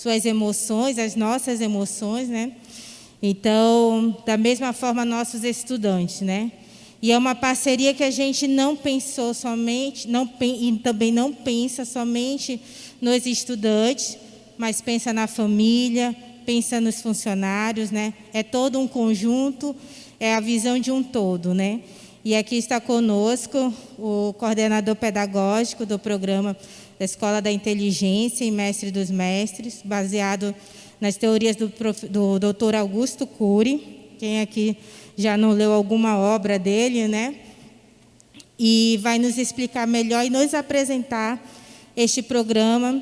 suas emoções, as nossas emoções, né? Então, da mesma forma, nossos estudantes, né? E é uma parceria que a gente não pensou somente, e também não pensa somente nos estudantes, mas pensa na família, pensa nos funcionários, né? É todo um conjunto, é a visão de um todo, né? E aqui está conosco o coordenador pedagógico do programa da Escola da Inteligência e Mestre dos Mestres, baseado nas teorias do Dr. Augusto Cury. Quem aqui já não leu alguma obra dele, né? E vai nos explicar melhor e nos apresentar este programa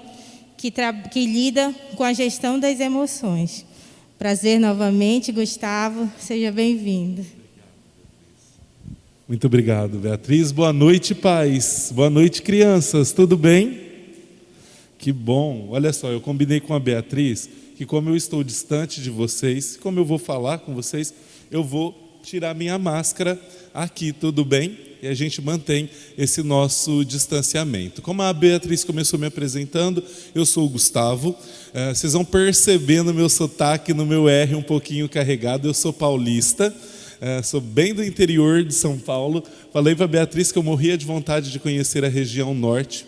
que lida com a gestão das emoções. Prazer novamente, Gustavo, seja bem-vindo. Muito obrigado, Beatriz. Boa noite, pais. Boa noite, crianças. Tudo bem? Que bom. Olha só, eu combinei com a Beatriz que, como eu estou distante de vocês, como eu vou falar com vocês, eu vou tirar minha máscara aqui, tudo bem? E a gente mantém esse nosso distanciamento. Como a Beatriz começou me apresentando, eu sou o Gustavo. Vocês vão perceber no meu sotaque, no meu R um pouquinho carregado, eu sou paulista. Sou bem do interior de São Paulo. Falei para a Beatriz que eu morria de vontade de conhecer a região norte.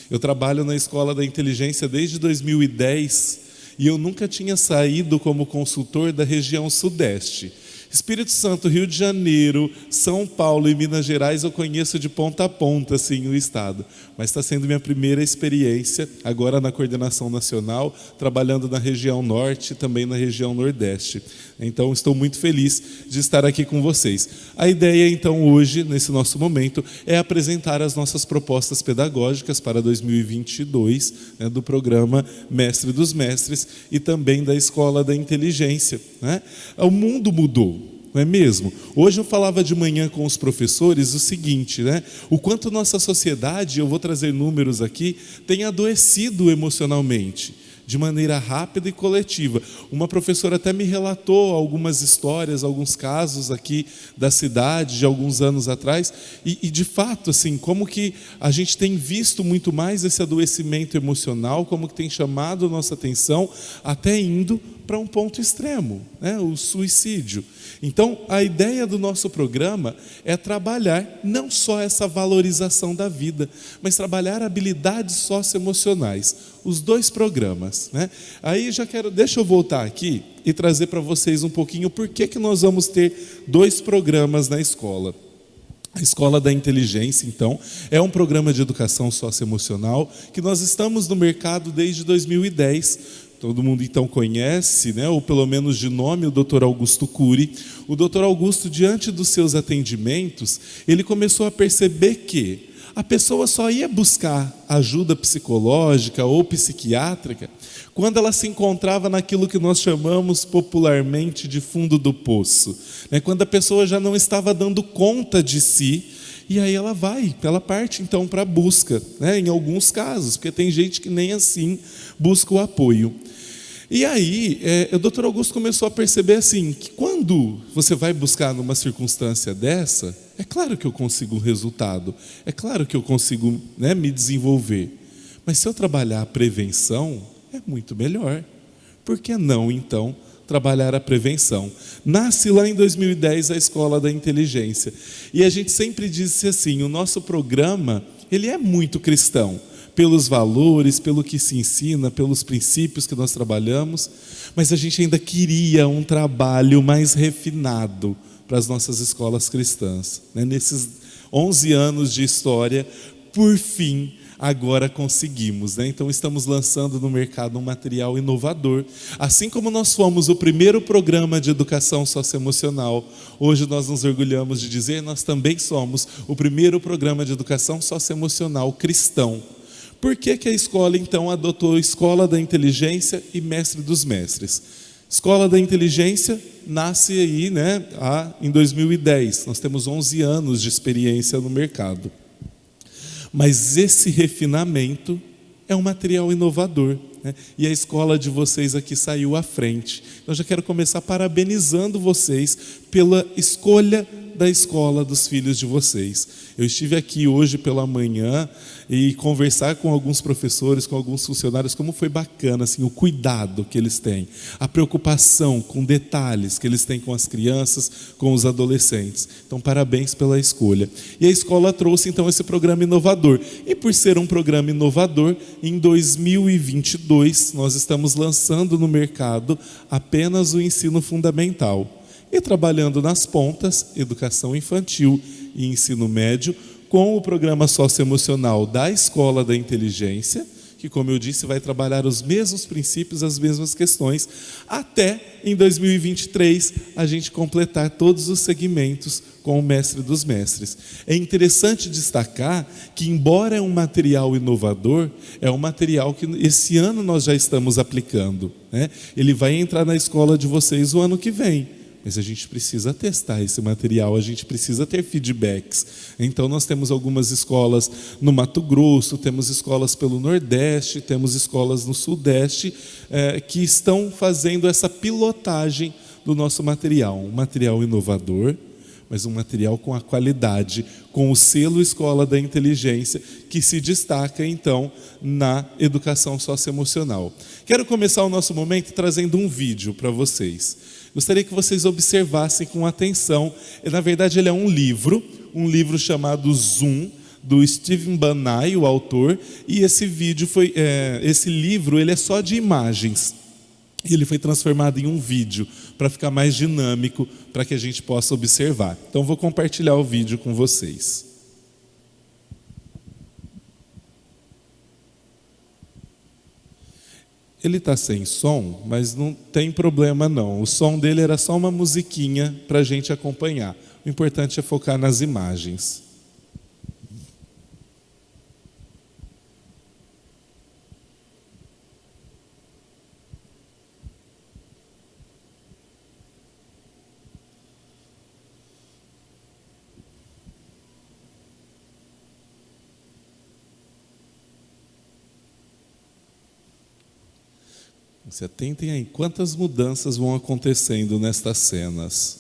Eu trabalho na Escola da Inteligência desde 2010 e eu nunca tinha saído como consultor da região sudeste. Espírito Santo, Rio de Janeiro, São Paulo e Minas Gerais eu conheço de ponta a ponta, assim, o estado. Mas está sendo minha primeira experiência, agora na coordenação nacional, trabalhando na região norte e também na região nordeste. Então, estou muito feliz de estar aqui com vocês. A ideia, então, hoje, nesse nosso momento, é apresentar as nossas propostas pedagógicas para 2022, né, do programa Mestre dos Mestres e também da Escola da Inteligência, né? O mundo mudou. Não é mesmo? Hoje eu falava de manhã com os professores o seguinte, né? O quanto nossa sociedade, eu vou trazer números aqui, tem adoecido emocionalmente, de maneira rápida e coletiva. Uma professora até me relatou algumas histórias, alguns casos aqui da cidade, de alguns anos atrás, e de fato, assim, como que a gente tem visto muito mais esse adoecimento emocional, como que tem chamado a nossa atenção, até indo para um ponto extremo, né? O suicídio. Então, a ideia do nosso programa é trabalhar não só essa valorização da vida, mas trabalhar habilidades socioemocionais. Os dois programas, né? Aí deixa eu voltar aqui e trazer para vocês um pouquinho por que nós vamos ter dois programas na escola. A Escola da Inteligência, então, é um programa de educação socioemocional que nós estamos no mercado desde 2010. Todo mundo então conhece, né, ou pelo menos de nome, o Dr. Augusto Cury. O Dr. Augusto, diante dos seus atendimentos, ele começou a perceber que a pessoa só ia buscar ajuda psicológica ou psiquiátrica quando ela se encontrava naquilo que nós chamamos popularmente de fundo do poço, né? Quando a pessoa já não estava dando conta de si, e aí ela parte então para a busca, né? Em alguns casos, porque tem gente que nem assim busca o apoio. E aí, o Dr. Augusto começou a perceber assim, que quando você vai buscar numa circunstância dessa, é claro que eu consigo um resultado, é claro que eu consigo, né, me desenvolver. Mas se eu trabalhar a prevenção, é muito melhor. Por que não, então, trabalhar a prevenção? Nasce lá em 2010 a Escola da Inteligência. E a gente sempre disse assim, o nosso programa, ele é muito cristão, pelos valores, pelo que se ensina, pelos princípios que nós trabalhamos, mas a gente ainda queria um trabalho mais refinado para as nossas escolas cristãs, né? Nesses 11 anos de história, por fim, agora conseguimos, né? Então estamos lançando no mercado um material inovador. Assim como nós fomos o primeiro programa de educação socioemocional, hoje nós nos orgulhamos de dizer, nós também somos o primeiro programa de educação socioemocional cristão. Por que a escola então adotou Escola da Inteligência e Mestre dos Mestres? Escola da Inteligência nasce aí, né, em 2010. Nós temos 11 anos de experiência no mercado. Mas esse refinamento é um material inovador, né? E a escola de vocês aqui saiu à frente. Então já quero começar parabenizando vocês pela escolha da escola dos filhos de vocês. Eu estive aqui hoje pela manhã e conversar com alguns professores, com alguns funcionários, como foi bacana assim, o cuidado que eles têm, a preocupação com detalhes que eles têm com as crianças, com os adolescentes. Então, parabéns pela escolha. E a escola trouxe então esse programa inovador. E por ser um programa inovador, em 2022 nós estamos lançando no mercado apenas o ensino fundamental. E trabalhando nas pontas, educação infantil e ensino médio, com o programa socioemocional da Escola da Inteligência, que, como eu disse, vai trabalhar os mesmos princípios, as mesmas questões, até em 2023 a gente completar todos os segmentos com o Mestre dos Mestres. É interessante destacar que, embora é um material inovador, é um material que esse ano nós já estamos aplicando, né? Ele vai entrar na escola de vocês o ano que vem. Mas a gente precisa testar esse material, a gente precisa ter feedbacks. Então nós temos algumas escolas no Mato Grosso, temos escolas pelo Nordeste, temos escolas no Sudeste que estão fazendo essa pilotagem do nosso material. Um material inovador, mas um material com a qualidade, com o selo Escola da Inteligência, que se destaca então na educação socioemocional. Quero começar o nosso momento trazendo um vídeo para vocês. Gostaria que vocês observassem com atenção. Na verdade, ele é um livro chamado Zoom, do Stephen Banai, o autor, e esse livro ele é só de imagens. Ele foi transformado em um vídeo para ficar mais dinâmico, para que a gente possa observar. Então, vou compartilhar o vídeo com vocês. Ele está sem som, mas não tem problema não. O som dele era só uma musiquinha para a gente acompanhar. O importante é focar nas imagens. Se atentem aí, quantas mudanças vão acontecendo nestas cenas.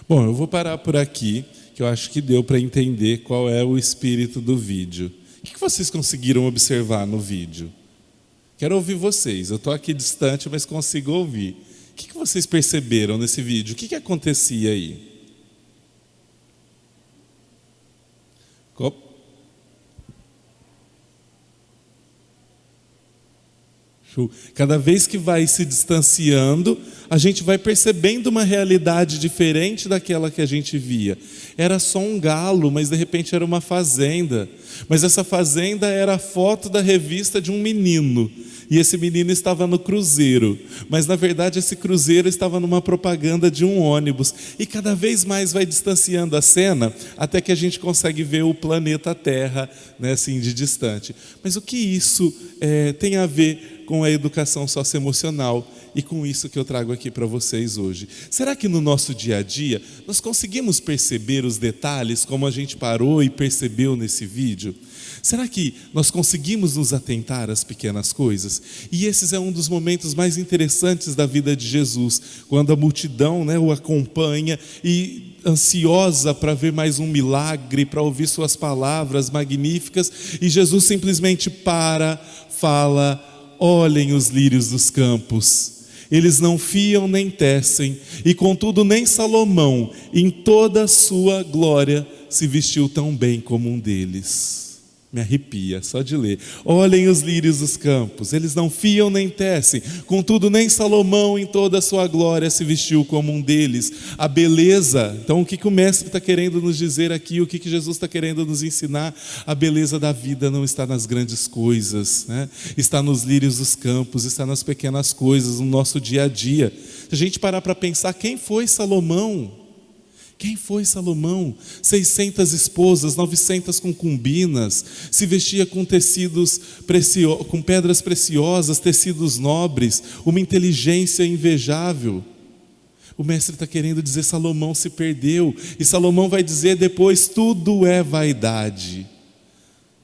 Bom, eu vou parar por aqui, que eu acho que deu para entender qual é o espírito do vídeo. O que vocês conseguiram observar no vídeo? Quero ouvir vocês. Eu estou aqui distante, mas consigo ouvir. O que vocês perceberam nesse vídeo? O que acontecia aí? Cada vez que vai se distanciando, a gente vai percebendo uma realidade diferente daquela que a gente via. Era só um galo, mas de repente era uma fazenda. Mas essa fazenda era a foto da revista de um menino. E esse menino estava no cruzeiro. Mas na verdade esse cruzeiro estava numa propaganda de um ônibus. E cada vez mais vai distanciando a cena, até que a gente consegue ver o planeta Terra, né, assim, de distante. Mas o que isso tem a ver com a educação socioemocional e com isso que eu trago aqui para vocês hoje? Será que no nosso dia a dia nós conseguimos perceber os detalhes como a gente parou e percebeu nesse vídeo? Será que nós conseguimos nos atentar às pequenas coisas? E esse é um dos momentos mais interessantes da vida de Jesus, quando a multidão, né, o acompanha e ansiosa para ver mais um milagre, para ouvir suas palavras magníficas, e Jesus simplesmente fala: olhem os lírios dos campos, eles não fiam nem tecem, e contudo nem Salomão, em toda a sua glória, se vestiu tão bem como um deles. Me arrepia só de ler. Olhem os lírios dos campos, eles não fiam nem tecem, contudo nem Salomão em toda a sua glória se vestiu como um deles. A beleza, então o que o mestre está querendo nos dizer aqui, o que Jesus está querendo nos ensinar? A beleza da vida não está nas grandes coisas, né? Está nos lírios dos campos, está nas pequenas coisas, no nosso dia a dia. Se a gente parar para pensar, quem foi Salomão? Quem foi Salomão? 600 esposas, 900 concubinas, se vestia com tecidos com pedras preciosas, tecidos nobres, uma inteligência invejável. O mestre está querendo dizer: Salomão se perdeu. E Salomão vai dizer depois: tudo é vaidade.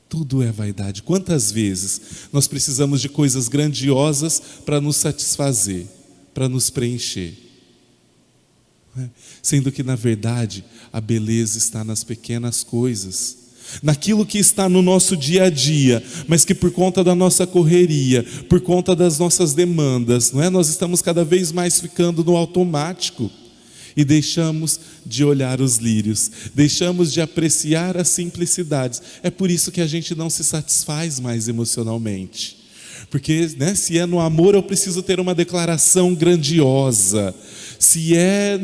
Tudo é vaidade. Quantas vezes nós precisamos de coisas grandiosas para nos satisfazer, para nos preencher? Sendo que, na verdade, a beleza está nas pequenas coisas, naquilo que está no nosso dia a dia, mas que por conta da nossa correria, por conta das nossas demandas, não é? Nós estamos cada vez mais ficando no automático e deixamos de olhar os lírios, deixamos de apreciar as simplicidades. É por isso que a gente não se satisfaz mais emocionalmente. Porque, né, se é no amor, eu preciso ter uma declaração grandiosa. Se é,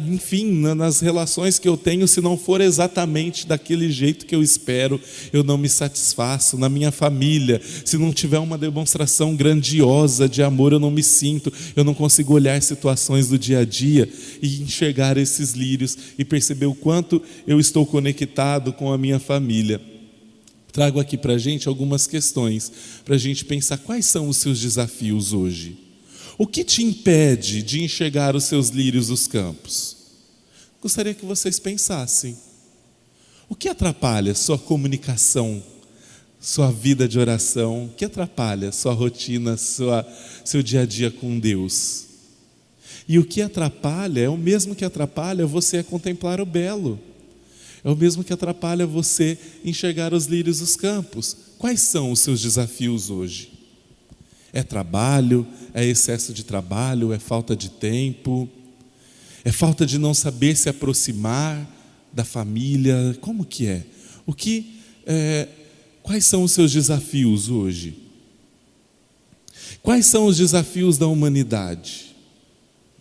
enfim, nas relações que eu tenho, se não for exatamente daquele jeito que eu espero, eu não me satisfaço. Na minha família, se não tiver uma demonstração grandiosa de amor, eu não me sinto, eu não consigo olhar situações do dia a dia e enxergar esses lírios e perceber o quanto eu estou conectado com a minha família. Trago aqui para a gente algumas questões, para a gente pensar quais são os seus desafios hoje. O que te impede de enxergar os seus lírios dos campos? Gostaria que vocês pensassem. O que atrapalha sua comunicação, sua vida de oração? O que atrapalha sua rotina, seu dia a dia com Deus? E o que atrapalha é o mesmo que atrapalha você a contemplar o belo. É o mesmo que atrapalha você enxergar os lírios dos campos. Quais são os seus desafios hoje? É trabalho? É excesso de trabalho? É falta de tempo? É falta de não saber se aproximar da família? Como que é? Quais são os seus desafios hoje? Quais são os desafios da humanidade?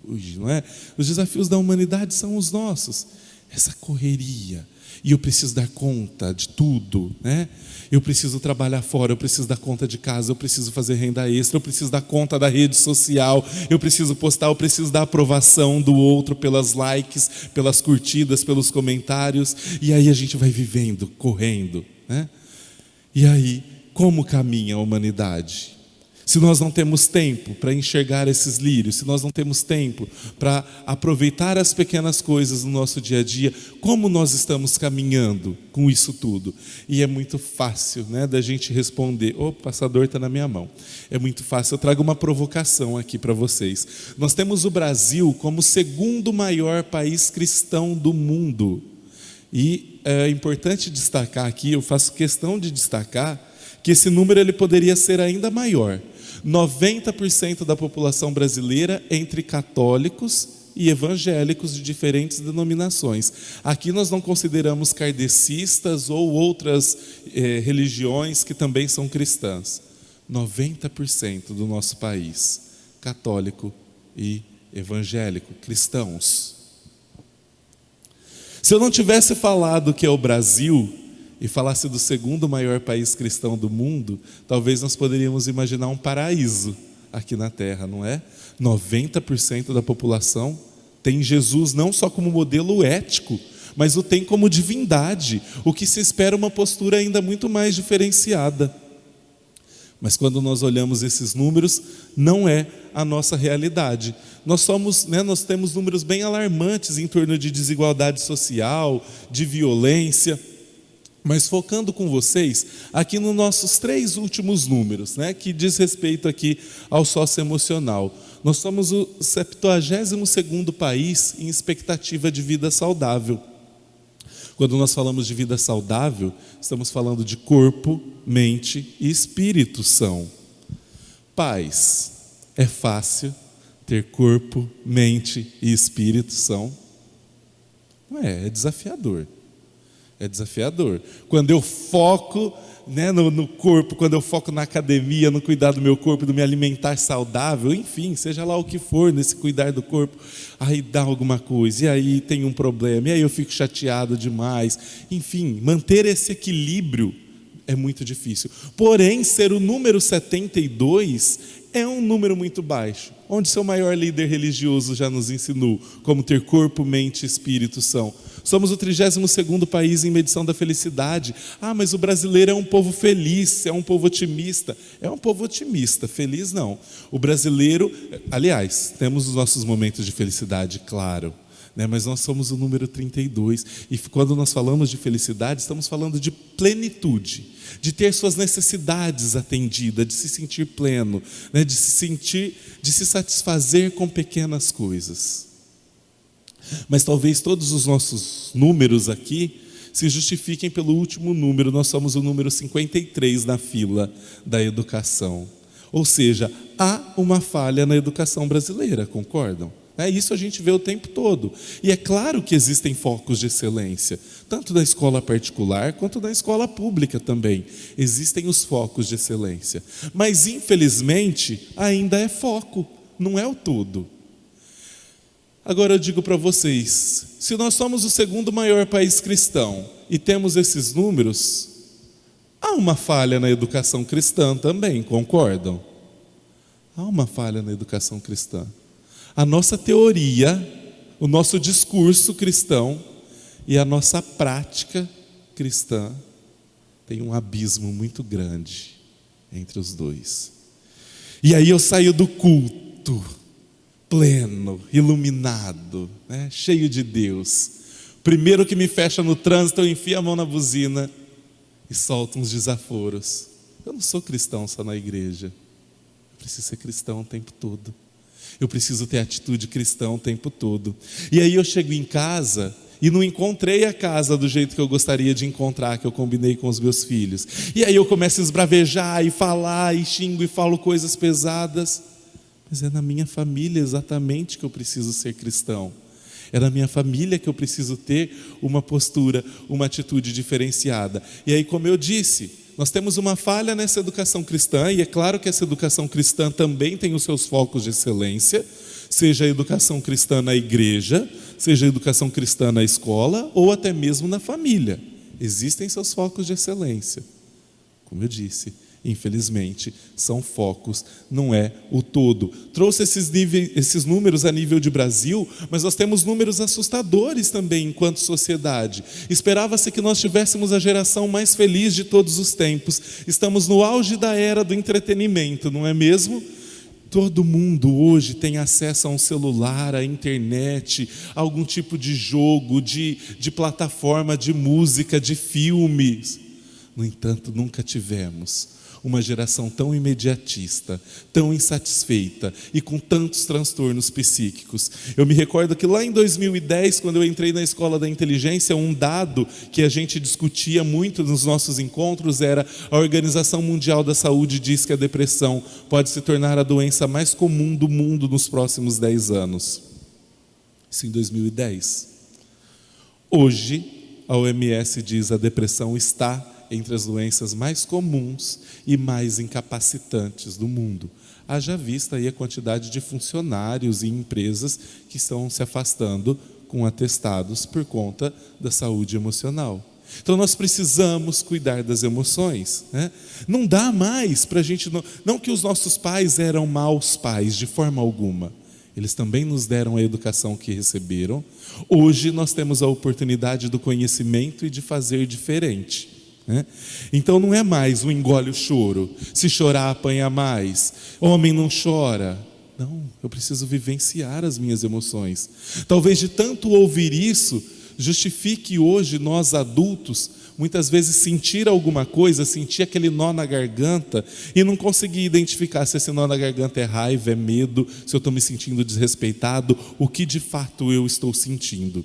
Hoje, não é? Os desafios da humanidade são os nossos. Essa correria. E eu preciso dar conta de tudo, né? Eu preciso trabalhar fora, eu preciso dar conta de casa, eu preciso fazer renda extra, eu preciso dar conta da rede social, eu preciso postar, eu preciso dar aprovação do outro pelas likes, pelas curtidas, pelos comentários. E aí a gente vai vivendo, correndo, né? E aí, como caminha a humanidade? Se nós não temos tempo para enxergar esses lírios, se nós não temos tempo para aproveitar as pequenas coisas no nosso dia a dia, como nós estamos caminhando com isso tudo? E é muito fácil, né, da gente responder. O passador está na minha mão. É muito fácil. Eu trago uma provocação aqui para vocês. Nós temos o Brasil como o segundo maior país cristão do mundo. E é importante destacar aqui, eu faço questão de destacar, que esse número ele poderia ser ainda maior. 90% da população brasileira entre católicos e evangélicos de diferentes denominações. Aqui nós não consideramos kardecistas ou outras religiões que também são cristãs. 90% do nosso país, católico e evangélico, cristãos. Se eu não tivesse falado que é o Brasil e falasse do segundo maior país cristão do mundo, talvez nós poderíamos imaginar um paraíso aqui na Terra, não é? 90% da população tem Jesus não só como modelo ético, mas o tem como divindade, o que se espera uma postura ainda muito mais diferenciada. Mas quando nós olhamos esses números, não é a nossa realidade. Nós temos números bem alarmantes em torno de desigualdade social, de violência. Mas focando com vocês aqui nos nossos 3 últimos números, né, que diz respeito aqui ao socioemocional. Nós somos o 72º país em expectativa de vida saudável. Quando nós falamos de vida saudável, estamos falando de corpo, mente e espírito são. Pais, é fácil ter corpo, mente e espírito são? Não é desafiador. É desafiador. Quando eu foco, né, no corpo, quando eu foco na academia, no cuidar do meu corpo, do me alimentar saudável, enfim, seja lá o que for nesse cuidar do corpo, aí dá alguma coisa, e aí tem um problema, e aí eu fico chateado demais. Enfim, manter esse equilíbrio é muito difícil. Porém, ser o número 72 é um número muito baixo, onde seu maior líder religioso já nos ensinou como ter corpo, mente e espírito são. Somos o 32º país em medição da felicidade. Mas o brasileiro é um povo feliz, é um povo otimista. É um povo otimista, feliz não. O brasileiro, aliás, temos os nossos momentos de felicidade, claro, né? Mas nós somos o número 32. E quando nós falamos de felicidade, estamos falando de plenitude, de ter suas necessidades atendidas, de se sentir pleno, né? De se satisfazer com pequenas coisas. Mas talvez todos os nossos números aqui se justifiquem pelo último número. Nós somos o número 53 na fila da educação. Ou seja, há uma falha na educação brasileira, concordam? Isso a gente vê o tempo todo. E é claro que existem focos de excelência, tanto na escola particular quanto na escola pública também. Existem os focos de excelência. Mas, infelizmente, ainda é foco, não é o todo. Agora eu digo para vocês, se nós somos o 2º maior país cristão e temos esses números, há uma falha na educação cristã também, concordam? Há uma falha na educação cristã. A nossa teoria, o nosso discurso cristão e a nossa prática cristã tem um abismo muito grande entre os dois. E aí eu saio do culto pleno, iluminado, né? Cheio de Deus. Primeiro que me fecha no trânsito, eu enfio a mão na buzina e solto uns desaforos. Eu não sou cristão só na igreja. Eu preciso ser cristão o tempo todo. Eu preciso ter atitude cristã o tempo todo. E aí eu chego em casa e não encontrei a casa do jeito que eu gostaria de encontrar, que eu combinei com os meus filhos. E aí eu começo a esbravejar e falar e xingo e falo coisas pesadas. Mas é na minha família exatamente que eu preciso ser cristão. É na minha família que eu preciso ter uma postura, uma atitude diferenciada. E aí, como eu disse, nós temos uma falha nessa educação cristã, e é claro que essa educação cristã também tem os seus focos de excelência, seja a educação cristã na igreja, seja a educação cristã na escola, ou até mesmo na família. Existem seus focos de excelência. Como eu disse, infelizmente, são focos, não é o todo. Trouxe esses números a nível de Brasil, mas nós temos números assustadores também enquanto sociedade. Esperava-se que nós tivéssemos a geração mais feliz de todos os tempos. Estamos no auge da era do entretenimento, não é mesmo? Todo mundo hoje tem acesso a um celular, à internet, a algum tipo de jogo, de plataforma, de música, de filmes. No entanto, nunca tivemos uma geração tão imediatista, tão insatisfeita e com tantos transtornos psíquicos. Eu me recordo que lá em 2010, quando eu entrei na Escola da Inteligência, um dado que a gente discutia muito nos nossos encontros era: a Organização Mundial da Saúde diz que a depressão pode se tornar a doença mais comum do mundo nos próximos 10 anos. Isso em 2010. Hoje, a OMS diz que a depressão está entre as doenças mais comuns e mais incapacitantes do mundo. Haja vista aí a quantidade de funcionários e empresas que estão se afastando com atestados por conta da saúde emocional. Então nós precisamos cuidar das emoções, né? Não dá mais para a gente... Não que os nossos pais eram maus pais, de forma alguma. Eles também nos deram a educação que receberam. Hoje nós temos a oportunidade do conhecimento e de fazer diferente. Então não é mais o engole o choro, se chorar apanha mais, homem não chora. Não, eu preciso vivenciar as minhas emoções. Talvez de tanto ouvir isso, justifique hoje nós adultos muitas vezes sentir alguma coisa, sentir aquele nó na garganta e não conseguir identificar se esse nó na garganta é raiva, é medo, se eu estou me sentindo desrespeitado, o que de fato eu estou sentindo.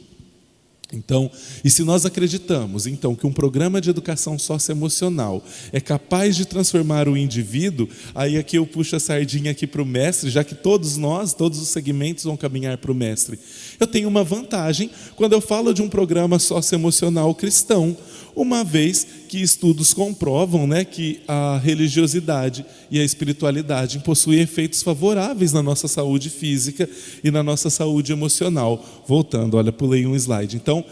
Então, e se nós acreditamos, então, que um programa de educação socioemocional é capaz de transformar o indivíduo, aí aqui eu puxo a sardinha aqui para o mestre, já que todos nós, todos os segmentos vão caminhar para o mestre. Eu tenho uma vantagem quando eu falo de um programa socioemocional cristão, uma vez que estudos comprovam, né, que a religiosidade e a espiritualidade possuem efeitos favoráveis na nossa saúde física e na nossa saúde emocional. Voltando, olha, pulei um slide. Então,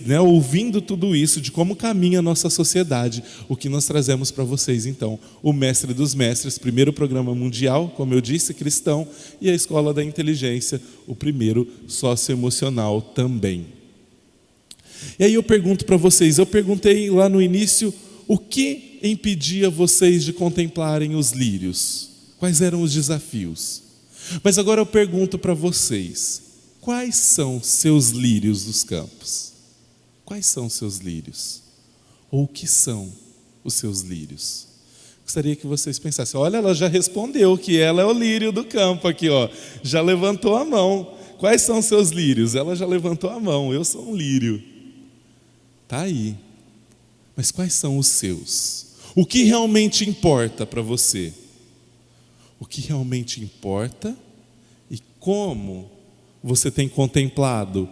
né, ouvindo tudo isso, de como caminha a nossa sociedade, o que nós trazemos para vocês, então, o Mestre dos Mestres, primeiro programa mundial, como eu disse, cristão, e a Escola da Inteligência, o primeiro socioemocional também. E aí eu pergunto para vocês, eu perguntei lá no início, o que impedia vocês de contemplarem os lírios? Quais eram os desafios? Mas agora eu pergunto para vocês, quais são seus lírios dos campos? Quais são seus lírios? Ou o que são os seus lírios? Gostaria que vocês pensassem, olha, ela já respondeu que ela é o lírio do campo aqui, ó. Já levantou a mão. Quais são seus lírios? Ela já levantou a mão, eu sou um lírio. Está aí. Mas quais são os seus? O que realmente importa para você? O que realmente importa e como você tem contemplado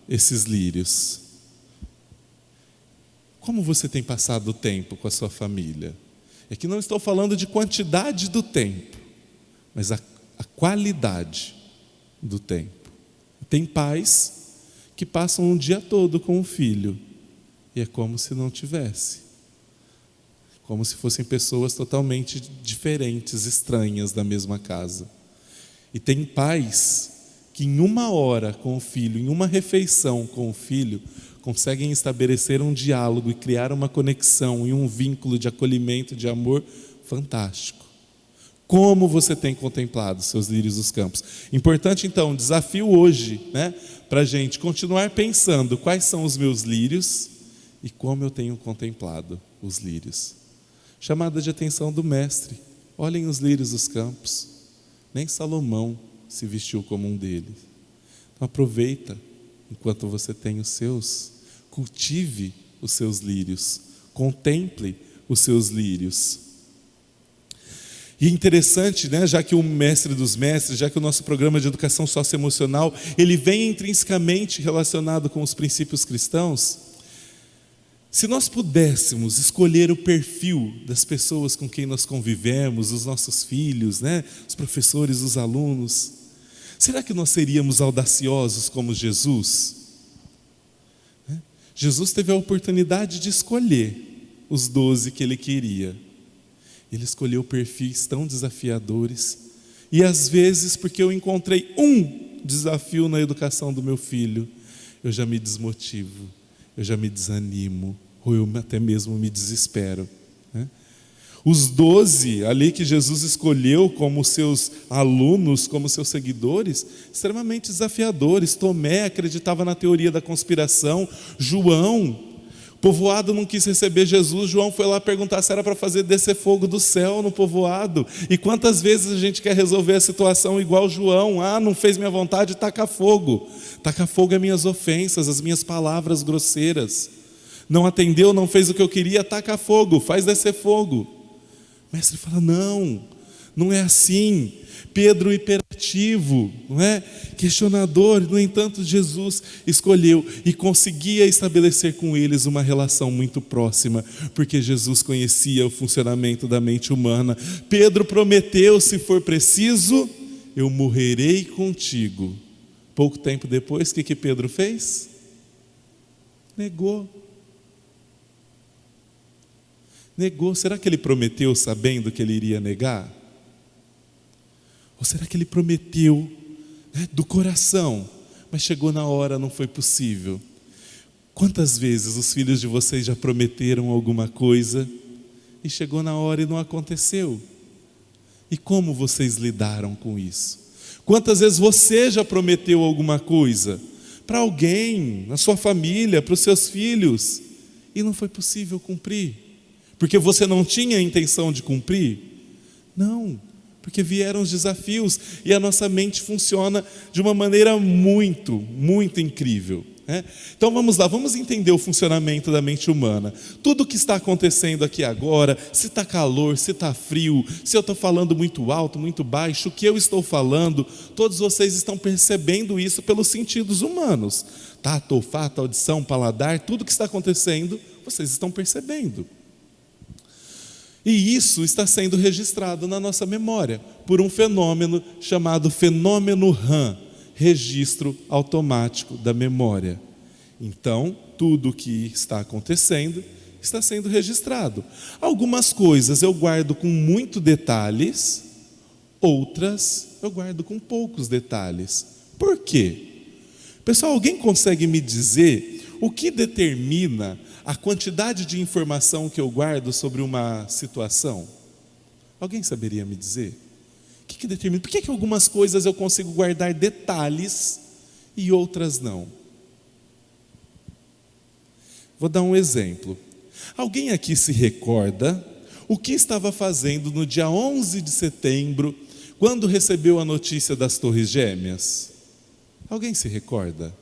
esses lírios? Como você tem passado o tempo com a sua família? É que não estou falando de quantidade do tempo, mas a qualidade do tempo. Tem pais que passam um dia todo com o filho e é como se não tivesse. Como se fossem pessoas totalmente diferentes, estranhas da mesma casa. E tem pais que em 1 hora com o filho, em uma refeição com o filho, conseguem estabelecer um diálogo e criar uma conexão e um vínculo de acolhimento, de amor fantástico. Como você tem contemplado seus lírios dos campos? Importante então, desafio hoje, né, para a gente continuar pensando quais são os meus lírios e como eu tenho contemplado os lírios. Chamada de atenção do mestre, olhem os lírios dos campos, nem Salomão se vestiu como um deles. Então aproveita enquanto você tem os seus, cultive os seus lírios, contemple os seus lírios. E é interessante, né, já que o Mestre dos Mestres, já que o nosso programa de educação socioemocional, ele vem intrinsecamente relacionado com os princípios cristãos. Se nós pudéssemos escolher o perfil das pessoas com quem nós convivemos, os nossos filhos, né, os professores, os alunos, será que nós seríamos audaciosos como Jesus? Jesus teve a oportunidade de escolher os 12 que ele queria. Ele escolheu perfis tão desafiadores. E às vezes, porque eu encontrei um desafio na educação do meu filho, eu já me desmotivo, eu já me desanimo, ou eu até mesmo me desespero, né? Os 12 ali que Jesus escolheu como seus alunos, como seus seguidores, extremamente desafiadores. Tomé acreditava na teoria da conspiração. João, o povoado não quis receber Jesus. João foi lá perguntar se era para fazer descer fogo do céu no povoado. E quantas vezes a gente quer resolver a situação igual João? Ah, não fez minha vontade, taca fogo. Taca fogo as minhas ofensas, as minhas palavras grosseiras. Não atendeu, não fez o que eu queria, taca fogo, faz descer fogo. O mestre fala, não é assim. Pedro hiperativo, não é? Questionador, no entanto Jesus escolheu e conseguia estabelecer com eles uma relação muito próxima, porque Jesus conhecia o funcionamento da mente humana. Pedro prometeu, se for preciso, eu morrerei contigo. Pouco tempo depois, o que Pedro fez? Negou. Será que ele prometeu sabendo que ele iria negar? Ou será que ele prometeu, né, do coração, mas chegou na hora, não foi possível? Quantas vezes os filhos de vocês já prometeram alguma coisa e chegou na hora e não aconteceu? E como vocês lidaram com isso? Quantas vezes você já prometeu alguma coisa para alguém, na sua família, para os seus filhos, e não foi possível cumprir? Porque você não tinha a intenção de cumprir? Não, porque vieram os desafios e a nossa mente funciona de uma maneira muito, muito incrível, né? Então vamos lá, vamos entender o funcionamento da mente humana. Tudo que está acontecendo aqui agora, se está calor, se está frio, se eu estou falando muito alto, muito baixo, o que eu estou falando, todos vocês estão percebendo isso pelos sentidos humanos. Tato, olfato, audição, paladar, tudo que está acontecendo, Vocês estão percebendo. E isso está sendo registrado na nossa memória por um fenômeno chamado fenômeno RAM, registro automático da memória. Então, tudo o que está acontecendo está sendo registrado. Algumas coisas eu guardo com muito detalhes, outras eu guardo com poucos detalhes. Por quê? Pessoal, alguém consegue me dizer o que determina a quantidade de informação que eu guardo sobre uma situação? Alguém saberia me dizer? O que determina? Por que algumas coisas eu consigo guardar detalhes e outras não? Vou dar um exemplo. Alguém aqui se recorda o que estava fazendo no dia 11 de setembro, quando recebeu a notícia das Torres Gêmeas? Alguém se recorda?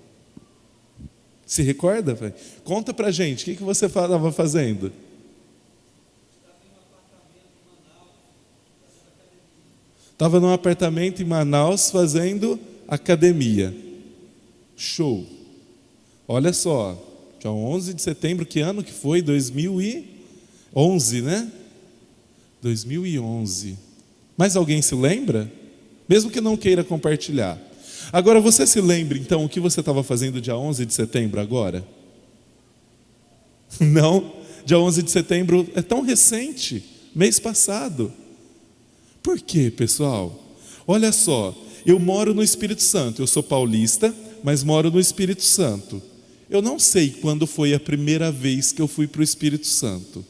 Se recorda? Conta pra gente, o que você estava fazendo? Estava num apartamento em Manaus fazendo academia. Show! Olha só, dia 11 de setembro, que ano que foi? 2011, né? 2011. Mais alguém se lembra? Mesmo que não queira compartilhar. Agora, você se lembra, então, o que você estava fazendo dia 11 de setembro agora? Não, dia 11 de setembro é tão recente, mês passado. Por quê, pessoal? Olha só, eu moro no Espírito Santo, eu sou paulista, mas moro no Espírito Santo. Eu não sei quando foi a primeira vez que eu fui para o Espírito Santo,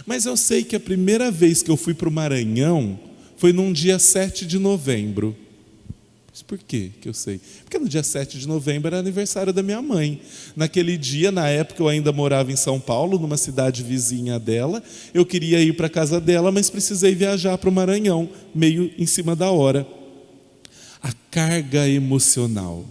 mas eu sei que a primeira vez que eu fui para o Maranhão foi num dia 7 de novembro. Por quê que eu sei? Porque no dia 7 de novembro era aniversário da minha mãe. Naquele dia, na época eu ainda morava em São Paulo, numa cidade vizinha dela. Eu queria ir para a casa dela, mas precisei viajar para o Maranhão, meio em cima da hora. A carga emocional.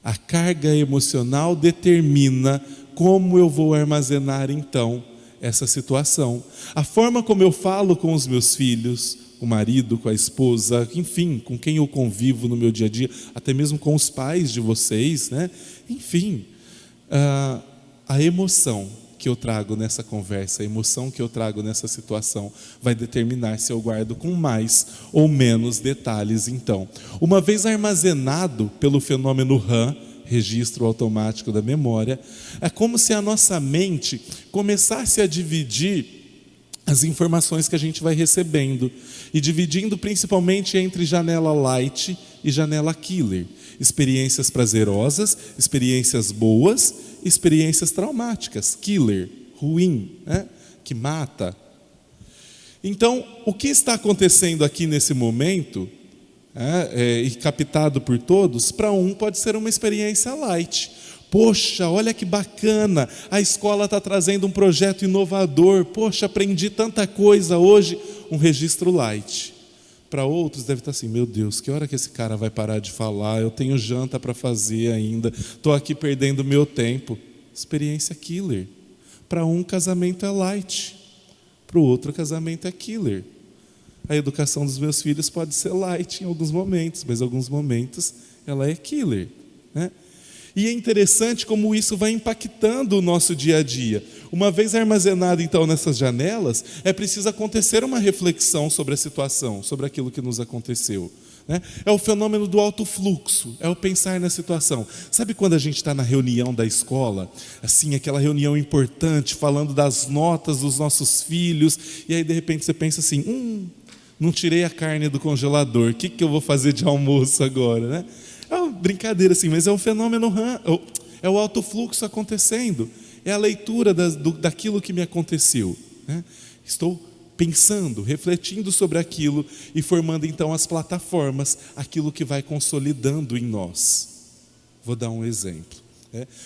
A carga emocional determina como eu vou armazenar então essa situação. A forma como eu falo com os meus filhos, com o marido, com a esposa, enfim, com quem eu convivo no meu dia a dia, até mesmo com os pais de vocês, né? Enfim, a emoção que eu trago nessa conversa, a emoção que eu trago nessa situação vai determinar se eu guardo com mais ou menos detalhes. Então, uma vez armazenado pelo fenômeno RAM, registro automático da memória, é como se a nossa mente começasse a dividir as informações que a gente vai recebendo, e dividindo principalmente entre janela light e janela killer. Experiências prazerosas, experiências boas, experiências traumáticas. Killer, ruim, né? Que mata. Então, o que está acontecendo aqui nesse momento, e captado por todos, para um pode ser uma experiência light. Poxa, olha que bacana, a escola está trazendo um projeto inovador. Poxa, aprendi tanta coisa hoje. Um registro light. Para outros deve estar assim, meu Deus, que hora que esse cara vai parar de falar? Eu tenho janta para fazer ainda, estou aqui perdendo meu tempo. Experiência killer. Para um, casamento é light, para o outro, casamento é killer. A educação dos meus filhos pode ser light em alguns momentos, mas em alguns momentos ela é killer, né? E é interessante como isso vai impactando o nosso dia a dia. Uma vez armazenado então nessas janelas, é preciso acontecer uma reflexão sobre a situação, sobre aquilo que nos aconteceu, né? É o fenômeno do alto fluxo, é o pensar na situação. Sabe quando a gente está na reunião da escola, assim, aquela reunião importante, falando das notas dos nossos filhos, e aí de repente você pensa assim, não tirei a carne do congelador, o que eu vou fazer de almoço agora, né? É uma brincadeira assim, mas é um fenômeno, é o alto fluxo acontecendo, é a leitura daquilo que me aconteceu, né? Estou pensando, refletindo sobre aquilo e formando então as plataformas, aquilo que vai consolidando em nós. Vou dar um exemplo.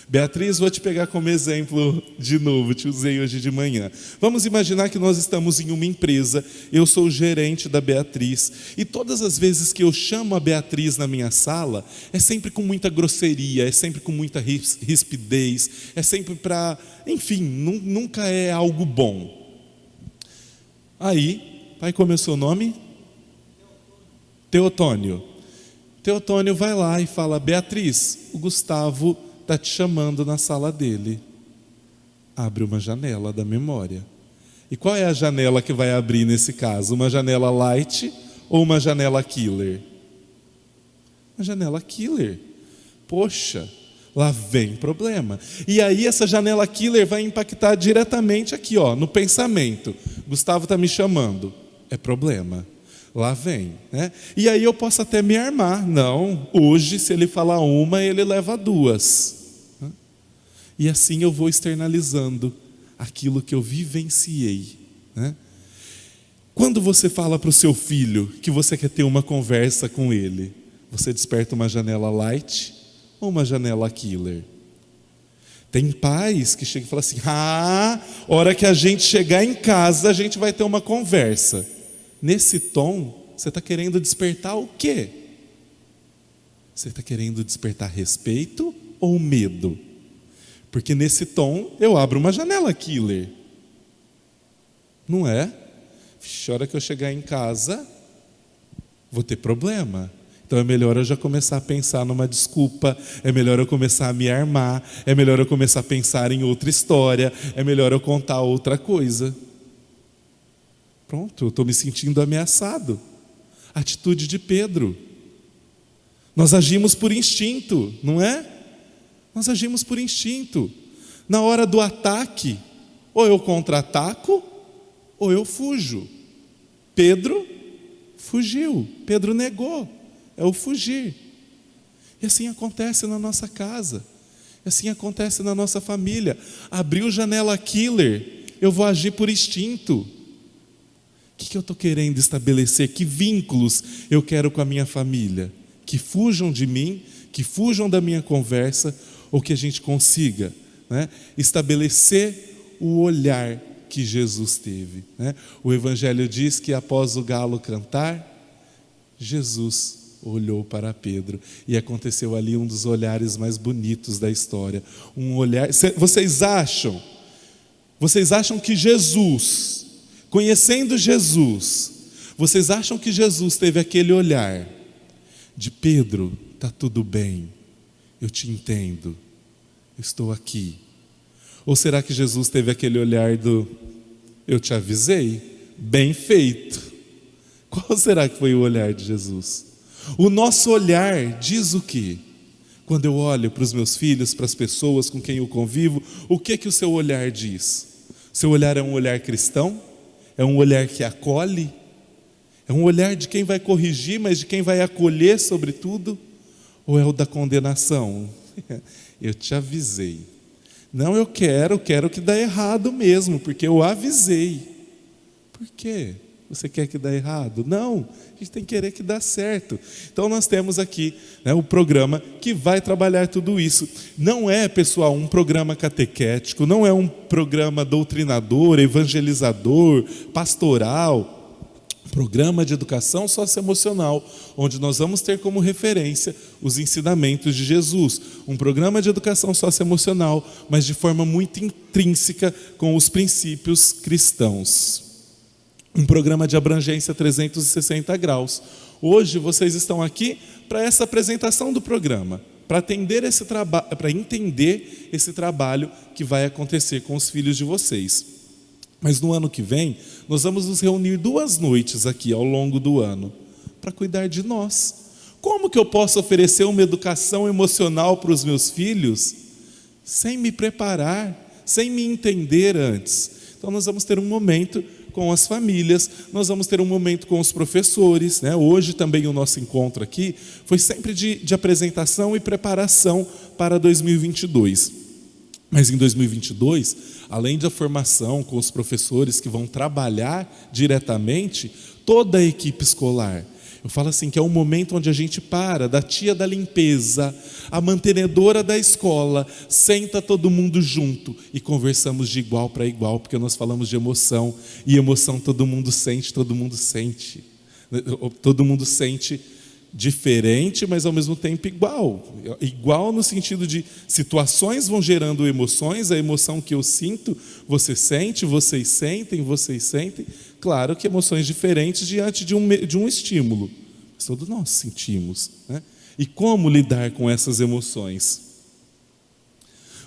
Beatriz, vou te pegar como exemplo de novo, te usei hoje de manhã. Vamos imaginar que nós estamos em uma empresa, eu sou o gerente da Beatriz, e todas as vezes que eu chamo a Beatriz na minha sala, é sempre com muita grosseria, é sempre com muita rispidez, é sempre para, enfim, nunca é algo bom. Aí, pai, como é o seu nome? Teotônio. Teotônio vai lá e fala, Beatriz, o Gustavo está te chamando na sala dele. abre uma janela da memória. E qual é a janela que vai abrir nesse caso? Uma janela light ou uma janela killer? Uma janela killer. Poxa, lá vem problema. E aí essa janela killer vai impactar diretamente aqui, ó, no pensamento. Gustavo está me chamando. É problema. Lá vem, né? E aí eu posso até me armar. Não, hoje se ele falar uma, ele leva duas. E assim eu vou externalizando aquilo que eu vivenciei, né? Quando você fala para o seu filho que você quer ter uma conversa com ele, você desperta uma janela light ou uma janela killer? Tem pais que chegam e falam assim: hora que a gente chegar em casa, a gente vai ter uma conversa. Nesse tom, você está querendo despertar o quê? Você está querendo despertar respeito ou medo? Porque nesse tom, eu abro uma janela killer. Não é? A hora que eu chegar em casa, vou ter problema. Então é melhor eu já começar a pensar numa desculpa, é melhor eu começar a me armar, é melhor eu começar a pensar em outra história, é melhor eu contar outra coisa. Pronto, eu estou me sentindo ameaçado. Atitude de Pedro. Nós agimos por instinto, não é? Nós agimos por instinto. Na hora do ataque, ou eu contra-ataco, ou eu fujo. Pedro fugiu, Pedro negou, é o fugir. E assim acontece na nossa casa, e assim acontece na nossa família. Abriu janela killer, eu vou agir por instinto. O que eu estou querendo estabelecer? Que vínculos eu quero com a minha família? Que fujam de mim, que fujam da minha conversa, ou que a gente consiga, né, estabelecer o olhar que Jesus teve, né? O Evangelho diz que após o galo cantar, Jesus olhou para Pedro e aconteceu ali um dos olhares mais bonitos da história. Um olhar. Vocês acham que Jesus, conhecendo Jesus, vocês acham que Jesus teve aquele olhar de Pedro, está tudo bem, eu te entendo, eu estou aqui? Ou será que Jesus teve aquele olhar do eu te avisei, bem feito? Qual será que foi o olhar de Jesus? O nosso olhar diz o quê? Quando eu olho para os meus filhos, para as pessoas com quem eu convivo, o que o seu olhar diz? Seu olhar é um olhar cristão? É um olhar que acolhe? É um olhar de quem vai corrigir, mas de quem vai acolher sobretudo? Ou é o da condenação? Eu te avisei. Não, eu quero que dê errado mesmo, porque eu avisei. Por quê? Você quer que dê errado? Não, a gente tem que querer que dê certo. Então nós temos aqui, né, o programa que vai trabalhar tudo isso. Não é, pessoal, um programa catequético, não é um programa doutrinador, evangelizador, pastoral. Programa de educação socioemocional, onde nós vamos ter como referência os ensinamentos de Jesus. Um programa de educação socioemocional, mas de forma muito intrínseca com os princípios cristãos. Um programa de abrangência 360 graus. Hoje vocês estão aqui para essa apresentação do programa, para entender esse trabalho que vai acontecer com os filhos de vocês. Mas no ano que vem, nós vamos nos reunir 2 noites aqui ao longo do ano para cuidar de nós. Como que eu posso oferecer uma educação emocional para os meus filhos sem me preparar, sem me entender antes? Então nós vamos ter um momento com as famílias, nós vamos ter um momento com os professores, né? Hoje também o nosso encontro aqui foi sempre de apresentação e preparação para 2022. Mas em 2022, além da formação com os professores que vão trabalhar diretamente, toda a equipe escolar. Eu falo assim que é um momento onde a gente para, da tia da limpeza, a mantenedora da escola, senta todo mundo junto e conversamos de igual para igual, porque nós falamos de emoção, e emoção todo mundo sente. Todo mundo sente diferente, mas ao mesmo tempo igual. Igual no sentido de situações vão gerando emoções, a emoção que eu sinto, você sente, vocês sentem. Claro que emoções diferentes diante de um estímulo. Mas todos nós sentimos, né? E como lidar com essas emoções?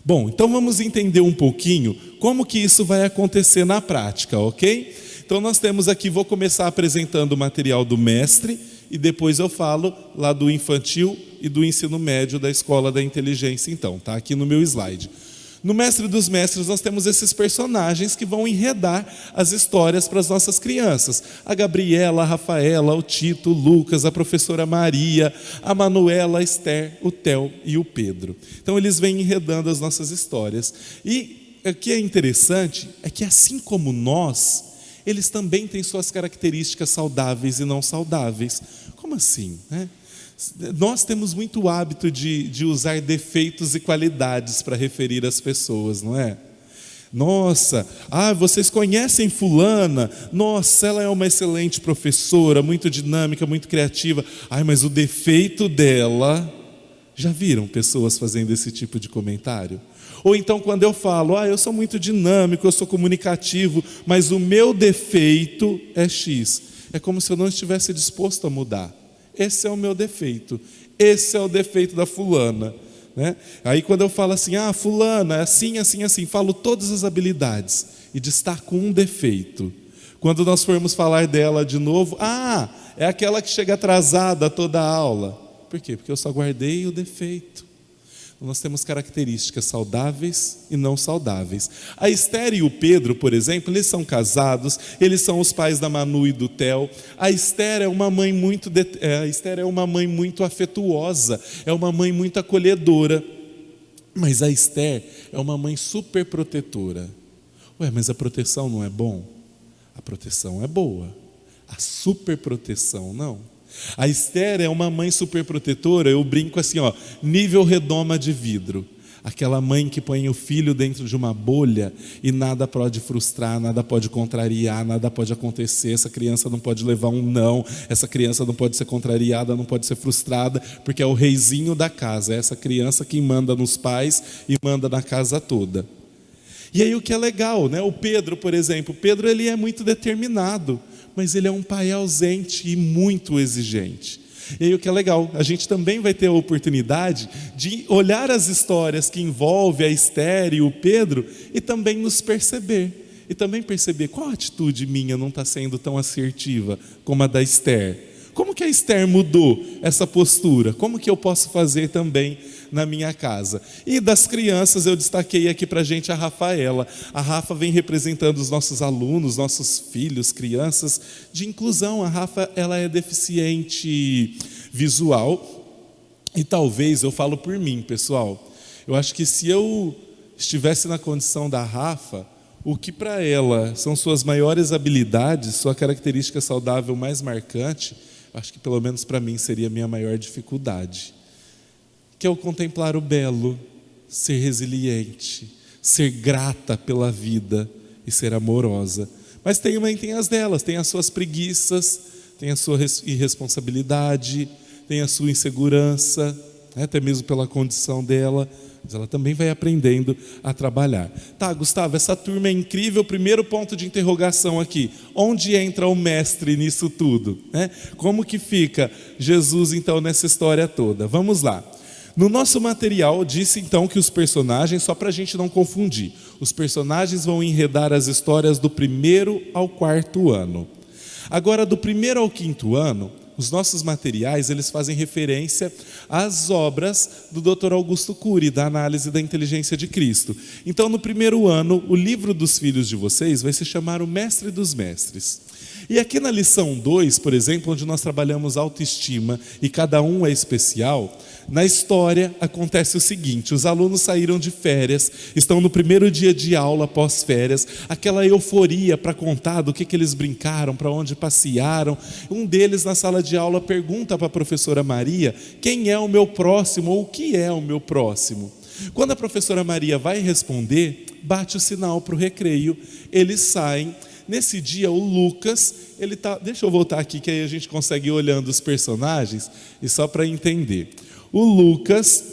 Bom, então vamos entender um pouquinho como que isso vai acontecer na prática, ok? Então nós temos aqui, vou começar apresentando o material do mestre e depois eu falo lá do infantil e do ensino médio da Escola da Inteligência, então, tá aqui no meu slide. No Mestre dos Mestres nós temos esses personagens que vão enredar as histórias para as nossas crianças. A Gabriela, a Rafaela, o Tito, o Lucas, a professora Maria, a Manuela, a Esther, o Theo e o Pedro. Então eles vêm enredando as nossas histórias. E o que é interessante é que assim como nós, eles também têm suas características saudáveis e não saudáveis. Como assim, né? Nós temos muito hábito de usar defeitos e qualidades para referir as pessoas, não é? Nossa, vocês conhecem fulana? Nossa, ela é uma excelente professora, muito dinâmica, muito criativa. Mas o defeito dela... Já viram pessoas fazendo esse tipo de comentário? Ou então quando eu falo, eu sou muito dinâmico, eu sou comunicativo, mas o meu defeito é X. É como se eu não estivesse disposto a mudar. Esse é o meu defeito, esse é o defeito da fulana, né? Aí quando eu falo assim, fulana é assim, assim, assim, falo todas as habilidades e destaco um defeito. Quando nós formos falar dela de novo, é aquela que chega atrasada a toda a aula. Por quê? Porque eu só guardei o defeito. Nós temos características saudáveis e não saudáveis. A Esther e o Pedro, por exemplo, eles são casados, eles são os pais da Manu e do Theo. A Esther é uma mãe muito afetuosa, é uma mãe muito acolhedora. Mas a Esther é uma mãe super protetora. Mas a proteção não é bom? A proteção é boa. A super proteção não. A Esther é uma mãe super protetora, eu brinco assim, nível redoma de vidro. Aquela mãe que põe o filho dentro de uma bolha e nada pode frustrar, nada pode contrariar, nada pode acontecer. Essa criança não pode levar um não, essa criança não pode ser contrariada, não pode ser frustrada, porque é o reizinho da casa, é essa criança que manda nos pais e manda na casa toda. E aí o que é legal, né? O Pedro, por exemplo, Pedro ele é muito determinado, mas ele é um pai ausente e muito exigente. E aí o que é legal, a gente também vai ter a oportunidade de olhar as histórias que envolvem a Esther e o Pedro e também nos perceber. E também perceber qual atitude minha não está sendo tão assertiva como a da Esther. Como que a Esther mudou essa postura? Como que eu posso fazer também na minha casa? E das crianças eu destaquei aqui para a gente a Rafaela. A Rafa vem representando os nossos alunos, nossos filhos, crianças de inclusão. A Rafa ela é deficiente visual e talvez, eu falo por mim, pessoal, eu acho que se eu estivesse na condição da Rafa, o que para ela são suas maiores habilidades, sua característica saudável mais marcante, acho que pelo menos para mim seria a minha maior dificuldade, que é o contemplar o belo, ser resiliente, ser grata pela vida e ser amorosa. Mas tem as delas, tem as suas preguiças, tem a sua irresponsabilidade, tem a sua insegurança, até mesmo pela condição dela, mas ela também vai aprendendo a trabalhar. Tá, Gustavo, essa turma é incrível, primeiro ponto de interrogação aqui, onde entra o mestre nisso tudo? Como que fica Jesus então nessa história toda? Vamos lá. No nosso material disse então que os personagens, só para a gente não confundir, os personagens vão enredar as histórias do 1º ao 4º ano. Agora do 1º ao 5º ano, os nossos materiais, eles fazem referência às obras do Dr. Augusto Cury, da análise da inteligência de Cristo. Então, no 1º ano, o livro dos filhos de vocês vai se chamar O Mestre dos Mestres. E aqui na lição 2, por exemplo, onde nós trabalhamos autoestima e cada um é especial, na história acontece o seguinte: os alunos saíram de férias, estão no 1º dia de aula pós-férias, aquela euforia para contar do que eles brincaram, para onde passearam. Um deles na sala de aula pergunta para a professora Maria quem é o meu próximo ou o que é o meu próximo. Quando a professora Maria vai responder, bate o sinal para o recreio, eles saem. Nesse dia o Lucas, deixa eu voltar aqui que aí a gente consegue ir olhando os personagens e só para entender. O Lucas,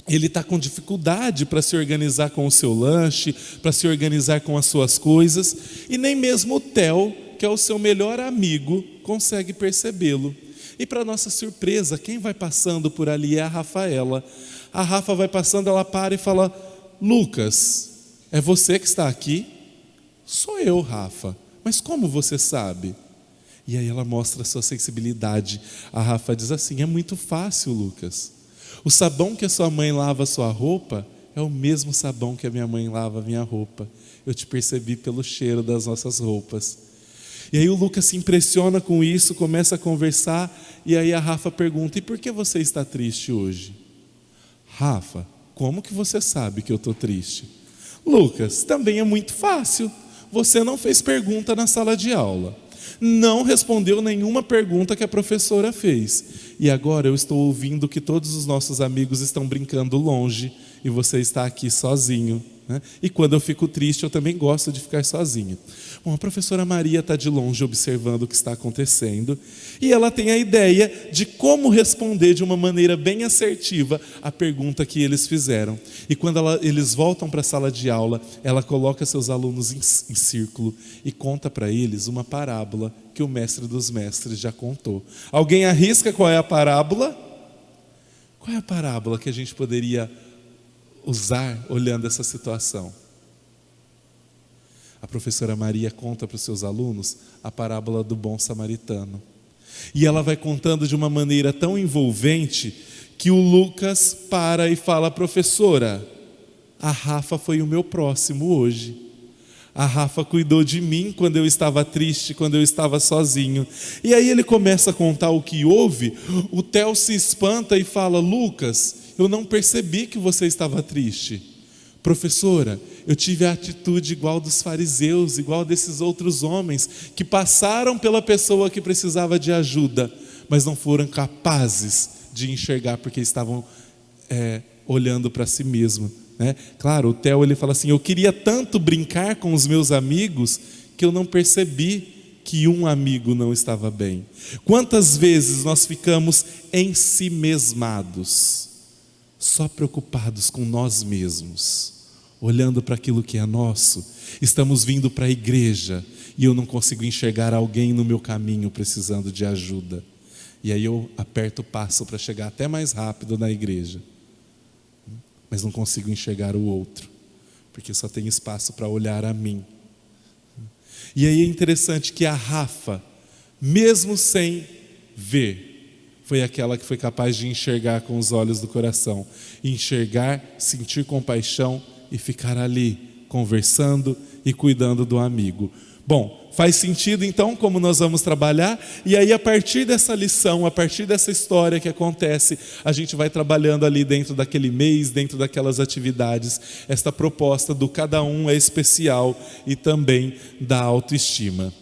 ele está com dificuldade para se organizar com o seu lanche, para se organizar com as suas coisas, e nem mesmo o Theo, que é o seu melhor amigo, consegue percebê-lo. E para nossa surpresa, quem vai passando por ali é a Rafaela. A Rafa vai passando, ela para e fala: Lucas, é você que está aqui? Sou eu, Rafa. Mas como você sabe? E aí ela mostra a sua sensibilidade. A Rafa diz assim: é muito fácil, Lucas. O sabão que a sua mãe lava a sua roupa é o mesmo sabão que a minha mãe lava a minha roupa. Eu te percebi pelo cheiro das nossas roupas. E aí o Lucas se impressiona com isso, começa a conversar, e aí a Rafa pergunta: e por que você está triste hoje? Rafa, como que você sabe que eu estou triste? Lucas, também é muito fácil. Você não fez pergunta na sala de aula, não respondeu nenhuma pergunta que a professora fez, e agora eu estou ouvindo que todos os nossos amigos estão brincando longe e você está aqui sozinho, né? E quando eu fico triste, eu também gosto de ficar sozinho. Bom, a professora Maria está de longe observando o que está acontecendo, e ela tem a ideia de como responder de uma maneira bem assertiva a pergunta que eles fizeram. E quando eles voltam para a sala de aula, ela coloca seus alunos em círculo e conta para eles uma parábola que o mestre dos mestres já contou. Alguém arrisca qual é a parábola? Qual é a parábola que a gente poderia usar olhando essa situação? A professora Maria conta para os seus alunos a parábola do bom samaritano. E ela vai contando de uma maneira tão envolvente que o Lucas para e fala: professora, a Rafa foi o meu próximo hoje. A Rafa cuidou de mim quando eu estava triste, quando eu estava sozinho. E aí ele começa a contar o que houve. O Theo se espanta e fala: Lucas, eu não percebi que você estava triste. Professora, eu tive a atitude igual dos fariseus, igual desses outros homens que passaram pela pessoa que precisava de ajuda, mas não foram capazes de enxergar porque estavam olhando para si mesmo, né? Claro, o Theo ele fala assim: eu queria tanto brincar com os meus amigos que eu não percebi que um amigo não estava bem. Quantas vezes nós ficamos ensimesmados, só preocupados com nós mesmos, olhando para aquilo que é nosso. Estamos vindo para a igreja e eu não consigo enxergar alguém no meu caminho precisando de ajuda. E aí eu aperto o passo para chegar até mais rápido na igreja, mas não consigo enxergar o outro, porque só tem espaço para olhar a mim. E aí é interessante que a Rafa, mesmo sem ver, foi aquela que foi capaz de enxergar com os olhos do coração, enxergar, sentir compaixão e ficar ali, conversando e cuidando do amigo. Bom, faz sentido então como nós vamos trabalhar, e aí a partir dessa lição, a partir dessa história que acontece, a gente vai trabalhando ali dentro daquele mês, dentro daquelas atividades, esta proposta do cada um é especial e também da autoestima.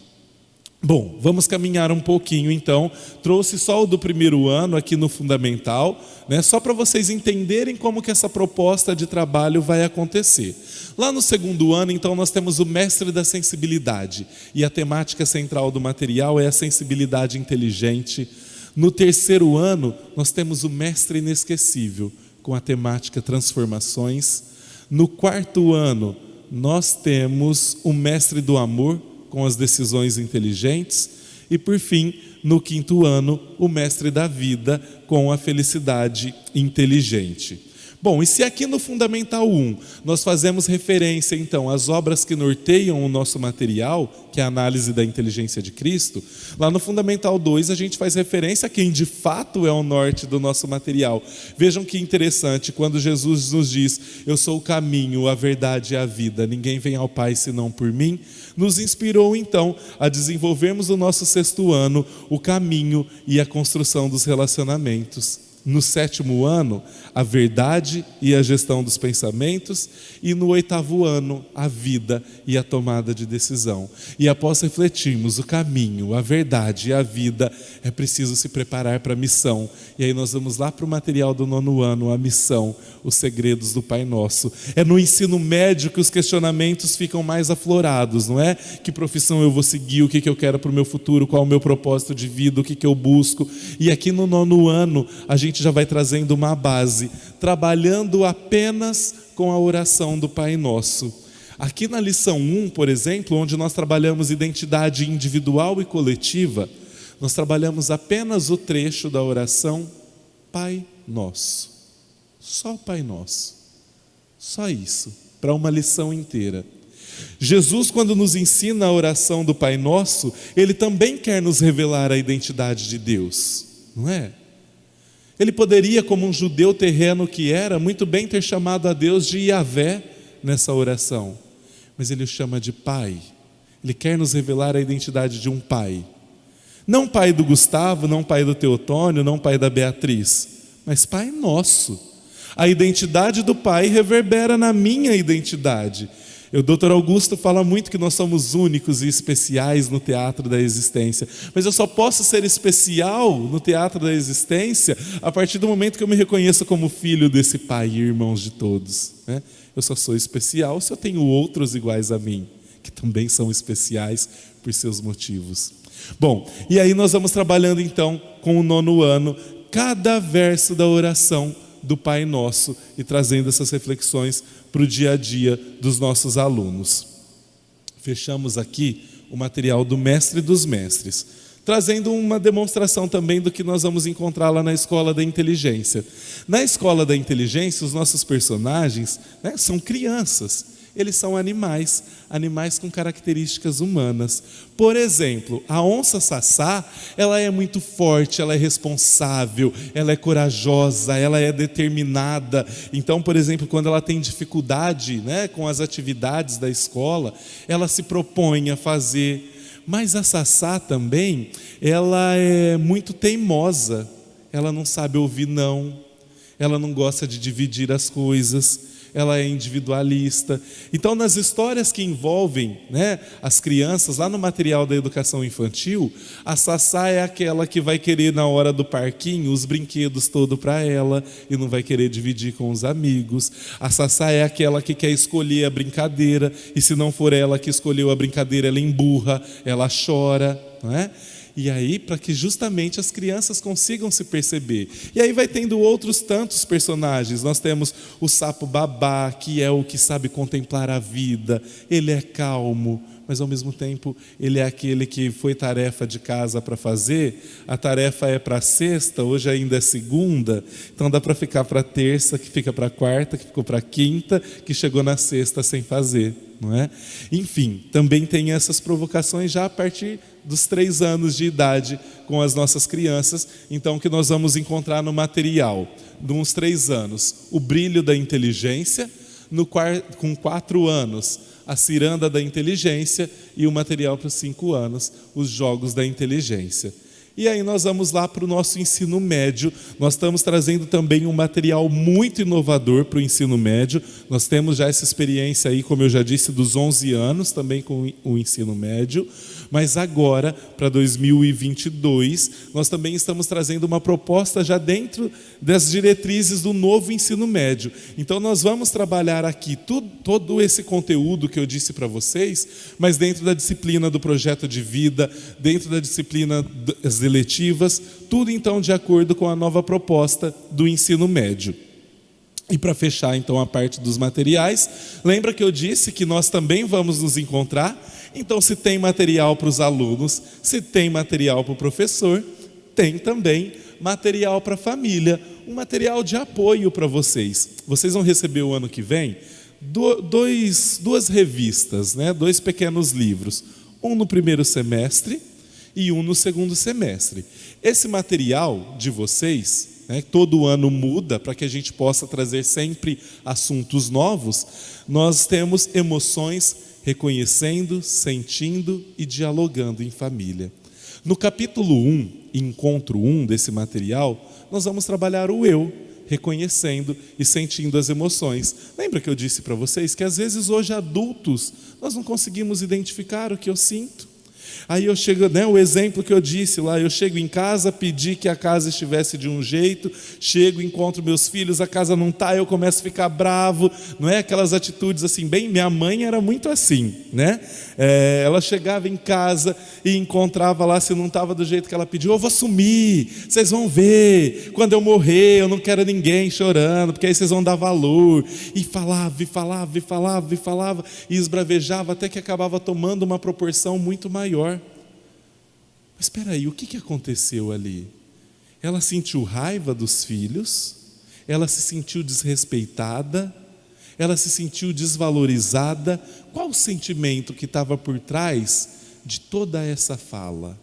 Bom, vamos caminhar um pouquinho então. Trouxe só o do primeiro ano aqui no Fundamental, né? Só para vocês entenderem como que essa proposta de trabalho vai acontecer. Lá no segundo ano, então, nós temos o mestre da sensibilidade, e a temática central do material é a sensibilidade inteligente. No terceiro ano, nós temos o mestre inesquecível, com a temática transformações. No quarto ano, nós temos o mestre do amor, com as decisões inteligentes. E por fim, no quinto ano, o mestre da vida, com a felicidade inteligente. Bom, e se aqui no Fundamental 1 nós fazemos referência então às obras que norteiam o nosso material, que é a análise da inteligência de Cristo, lá no Fundamental 2 a gente faz referência a quem de fato é o norte do nosso material. Vejam que interessante, quando Jesus nos diz: eu sou o caminho, a verdade e a vida, ninguém vem ao Pai senão por mim, nos inspirou então a desenvolvermos no nosso sexto ano o caminho e a construção dos relacionamentos. No sétimo ano, a verdade e a gestão dos pensamentos. E no oitavo ano, a vida e a tomada de decisão. E após refletirmos o caminho, a verdade e a vida, é preciso se preparar para a missão. E aí nós vamos lá para o material do nono ano, a missão, os segredos do Pai Nosso. É no ensino médio que os questionamentos ficam mais aflorados, não é? Que profissão eu vou seguir, o que eu quero para o meu futuro, qual é o meu propósito de vida, o que eu busco. E aqui no nono ano, a gente já vai trazendo uma base, trabalhando apenas com a oração do Pai Nosso. Aqui na lição 1, por exemplo, onde nós trabalhamos identidade individual e coletiva, nós trabalhamos apenas o trecho da oração Pai Nosso. Só o Pai Nosso. Só isso, para uma lição inteira. Jesus, quando nos ensina a oração do Pai Nosso, Ele também quer nos revelar a identidade de Deus, não é? Ele poderia, como um judeu terreno que era, muito bem ter chamado a Deus de Yahvé nessa oração, mas Ele o chama de Pai. Ele quer nos revelar a identidade de um Pai. Não pai do Gustavo, não pai do Teotônio, não pai da Beatriz, mas Pai Nosso. A identidade do Pai reverbera na minha identidade. O Dr. Augusto fala muito que nós somos únicos e especiais no teatro da existência, mas eu só posso ser especial no teatro da existência a partir do momento que eu me reconheço como filho desse Pai e irmãos de todos, né? Eu só sou especial se eu tenho outros iguais a mim, que também são especiais por seus motivos. Bom, e aí nós vamos trabalhando então com o 9º ano, cada verso da oração do Pai Nosso e trazendo essas reflexões para o dia a dia dos nossos alunos. Fechamos aqui o material do Mestre dos Mestres, trazendo uma demonstração também do que nós vamos encontrar lá na Escola da Inteligência. Na Escola da Inteligência, os nossos personagens, né, são crianças. Eles são animais com características humanas. Por exemplo, a onça Sassá, ela é muito forte, ela é responsável, ela é corajosa, ela é determinada. Então, por exemplo, quando ela tem dificuldade, né, com as atividades da escola, ela se propõe a fazer. Mas a Sassá também, ela é muito teimosa, ela não sabe ouvir não, ela não gosta de dividir as coisas, ela é individualista. Então, nas histórias que envolvem, né, as crianças, lá no material da educação infantil, a Sassá é aquela que vai querer, na hora do parquinho, os brinquedos todos para ela e não vai querer dividir com os amigos. A Sassá é aquela que quer escolher a brincadeira e, se não for ela que escolheu a brincadeira, ela emburra, ela chora, não é? E aí, para que justamente as crianças consigam se perceber. E aí vai tendo outros tantos personagens. Nós temos o sapo Babá, que é o que sabe contemplar a vida. Ele é calmo, mas ao mesmo tempo ele é aquele que foi tarefa de casa para fazer. A tarefa é para sexta, hoje ainda é segunda, então dá para ficar para terça, que fica para quarta, que ficou para quinta, que chegou na sexta sem fazer, não é? Enfim, também tem essas provocações já a partir dos 3 anos de idade com as nossas crianças, então que nós vamos encontrar no material de uns 3 anos, o brilho da inteligência, com 4 anos, a ciranda da inteligência, e o material para os 5 anos, os jogos da inteligência. E aí nós vamos lá para o nosso ensino médio. Nós estamos trazendo também um material muito inovador para o ensino médio. Nós temos já essa experiência aí, como eu já disse, dos 11 anos, também com o ensino médio. Mas agora, para 2022, nós também estamos trazendo uma proposta já dentro das diretrizes do novo ensino médio. Então nós vamos trabalhar aqui todo esse conteúdo que eu disse para vocês, mas dentro da disciplina do projeto de vida, dentro da disciplina das eletivas, tudo então de acordo com a nova proposta do ensino médio. E para fechar então a parte dos materiais, lembra que eu disse que nós também vamos nos encontrar? Então, se tem material para os alunos, se tem material para o professor, tem também material para a família, um material de apoio para vocês. Vocês vão receber o ano que vem duas revistas, né? 2 pequenos livros, um no primeiro semestre e um no segundo semestre. Esse material de vocês, né, todo ano muda para que a gente possa trazer sempre assuntos novos. Nós temos emoções reconhecendo, sentindo e dialogando em família. No capítulo 1, encontro 1 desse material, nós vamos trabalhar o eu, reconhecendo e sentindo as emoções. Lembra que eu disse para vocês que às vezes hoje adultos nós não conseguimos identificar o que eu sinto? Aí eu chego, né, o exemplo que eu disse lá, eu chego em casa, pedi que a casa estivesse de um jeito, chego, encontro meus filhos, a casa não está, eu começo a ficar bravo, não é? Aquelas atitudes assim, bem, minha mãe era muito assim, né? Ela chegava em casa e encontrava lá, se não estava do jeito que ela pediu, eu vou sumir, vocês vão ver, quando eu morrer eu não quero ninguém chorando, porque aí vocês vão dar valor, e falava, e esbravejava, até que acabava tomando uma proporção muito maior. Mas espera aí, o que aconteceu ali? Ela sentiu raiva dos filhos, ela se sentiu desrespeitada, Ela se sentiu desvalorizada. Qual o sentimento que estava por trás de toda essa fala?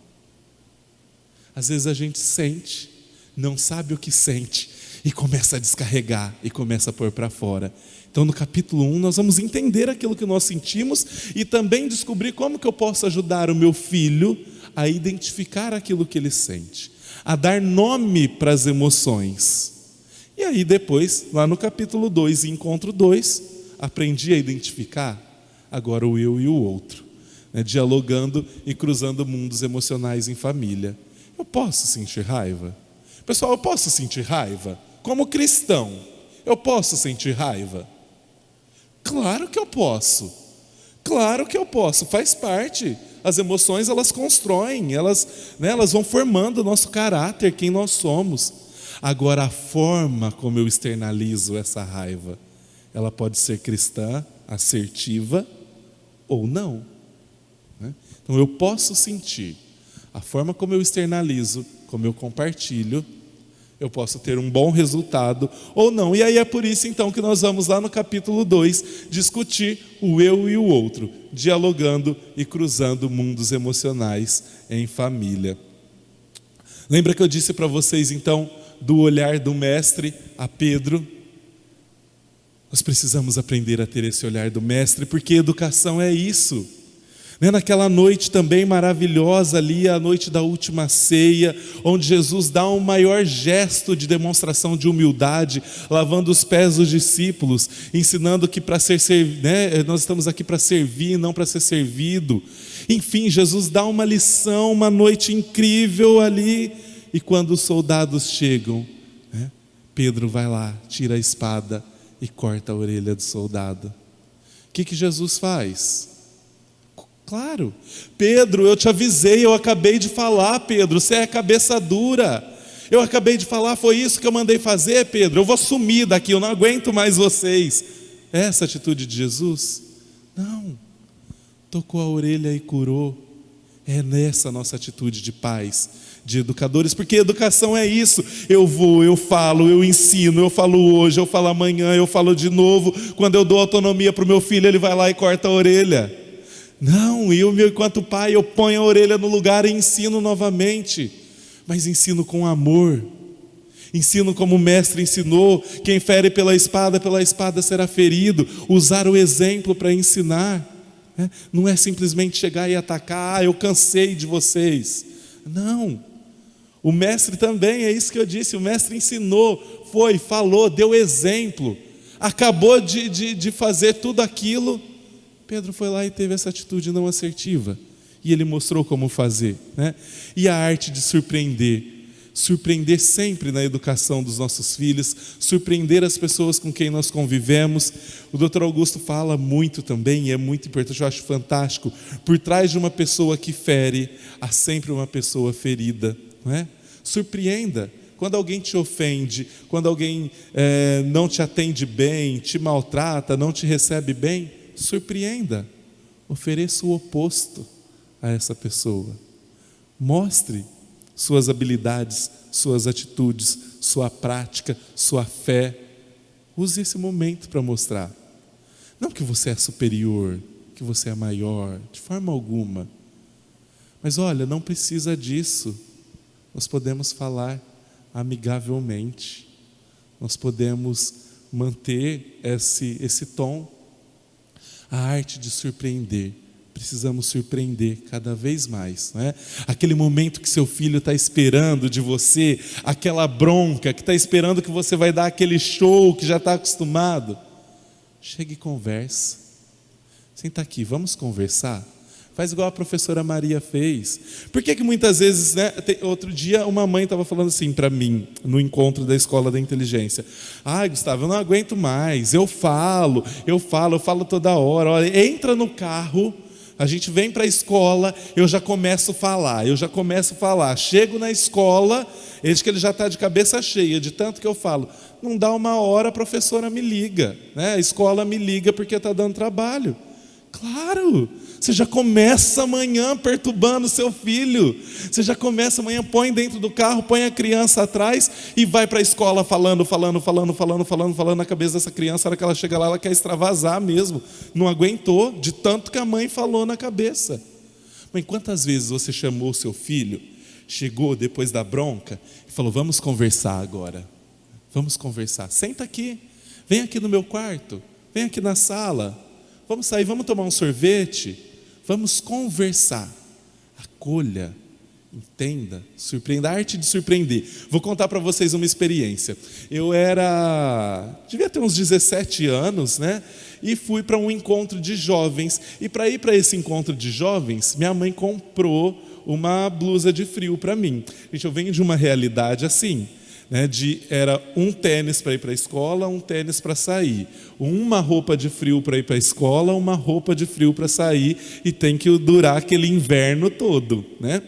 Às vezes a gente sente, não sabe o que sente, e começa a descarregar, e começa a pôr para fora. Então no capítulo 1 nós vamos entender aquilo que nós sentimos, e também descobrir como que eu posso ajudar o meu filho a identificar aquilo que ele sente, a dar nome para as emoções. E aí depois, lá no capítulo 2, encontro 2, aprendi a identificar agora o eu e o outro, né? Dialogando e cruzando mundos emocionais em família. Eu posso sentir raiva? Pessoal, eu posso sentir raiva? Como cristão, eu posso sentir raiva? Claro que eu posso. Claro que eu posso, faz parte. As emoções, elas constroem, elas vão formando o nosso caráter, quem nós somos. Agora, a forma como eu externalizo essa raiva, ela pode ser cristã, assertiva ou não, né? Então eu posso sentir. A forma como eu externalizo, como eu compartilho, eu posso ter um bom resultado ou não. E aí é por isso então que nós vamos lá no capítulo 2 discutir o eu e o outro, dialogando e cruzando mundos emocionais em família. Lembra que eu disse para vocês então do olhar do mestre a Pedro? Nós precisamos aprender a ter esse olhar do mestre, porque educação é isso. Naquela noite também maravilhosa ali, a noite da última ceia, onde Jesus dá um maior gesto de demonstração de humildade, lavando os pés dos discípulos, ensinando que para ser nós estamos aqui para servir, não para ser servido. Enfim, Jesus dá uma lição, uma noite incrível ali, e quando os soldados chegam, Pedro vai lá, tira a espada e corta a orelha do soldado. O que Jesus faz? Claro, Pedro, eu te avisei, eu acabei de falar, Pedro, você é cabeça dura. Eu acabei de falar, foi isso que eu mandei fazer, Pedro. Eu vou sumir daqui, eu não aguento mais vocês. Essa atitude de Jesus? Não, tocou a orelha e curou. É nessa nossa atitude de pais, de educadores, porque educação é isso. Eu vou, eu falo, eu ensino, eu falo hoje, eu falo amanhã, eu falo de novo. Quando eu dou autonomia para o meu filho, ele vai lá e corta a orelha. Não, eu, enquanto pai, eu ponho a orelha no lugar e ensino novamente, mas ensino com amor, ensino como o mestre ensinou: quem fere pela espada será ferido. Usar o exemplo para ensinar, né? Não é simplesmente chegar e atacar, eu cansei de vocês. Não, o mestre também, é isso que eu disse, o mestre ensinou, falou, deu exemplo, acabou de fazer tudo aquilo. Pedro foi lá e teve essa atitude não assertiva, e ele mostrou como fazer, né? E a arte de surpreender sempre na educação dos nossos filhos, surpreender as pessoas com quem nós convivemos. O Dr. Augusto fala muito também, e é muito importante, eu acho fantástico: por trás de uma pessoa que fere, há sempre uma pessoa ferida, não é? Surpreenda. Quando alguém te ofende, quando alguém não te atende bem, te maltrata, não te recebe bem, surpreenda, ofereça o oposto a essa pessoa. Mostre suas habilidades, suas atitudes, sua prática, sua fé. Use esse momento para mostrar. Não que você é superior, que você é maior, de forma alguma. Mas olha, não precisa disso. Nós podemos falar amigavelmente. Nós podemos manter esse tom. A arte de surpreender. Precisamos surpreender cada vez mais, não é? Aquele momento que seu filho está esperando de você, aquela bronca, que está esperando que você vai dar aquele show que já está acostumado. Chegue e conversa. Senta aqui, vamos conversar? Faz igual a professora Maria fez. Por que muitas vezes, outro dia uma mãe estava falando assim para mim, no encontro da Escola da Inteligência: ai, Gustavo, eu não aguento mais, eu falo toda hora. Olha, entra no carro, a gente vem para a escola, eu já começo a falar. Chego na escola, que ele já está de cabeça cheia, de tanto que eu falo. Não dá uma hora, a professora me liga, né? A escola me liga porque está dando trabalho. Claro, Você já começa amanhã perturbando seu filho. Você já começa amanhã, põe dentro do carro, põe a criança atrás e vai para a escola falando na cabeça dessa criança. A hora que ela chega lá, ela quer extravasar mesmo. Não aguentou de tanto que a mãe falou na cabeça. Mãe, quantas vezes você chamou o seu filho, chegou depois da bronca e falou: vamos conversar agora. Vamos conversar. Senta aqui. Vem aqui no meu quarto. Vem aqui na sala. Vamos sair, vamos tomar um sorvete. Vamos conversar. Acolha, entenda, surpreenda. A arte de surpreender. Vou contar para vocês uma experiência. Eu devia ter uns 17 anos, né? E fui para um encontro de jovens. E para ir para esse encontro de jovens, minha mãe comprou uma blusa de frio para mim. Gente, eu venho de uma realidade assim, né, era um tênis para ir para a escola, um tênis para sair, uma roupa de frio para ir para a escola, uma roupa de frio para sair, e tem que durar aquele inverno todo, né?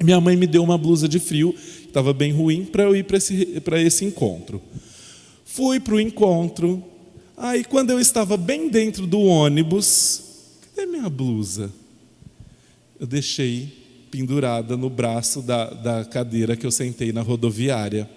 Minha mãe me deu uma blusa de frio, que estava bem ruim, para eu ir para esse encontro. Fui para o encontro, aí quando eu estava bem dentro do ônibus, cadê minha blusa? Eu deixei pendurada no braço da cadeira que eu sentei na rodoviária.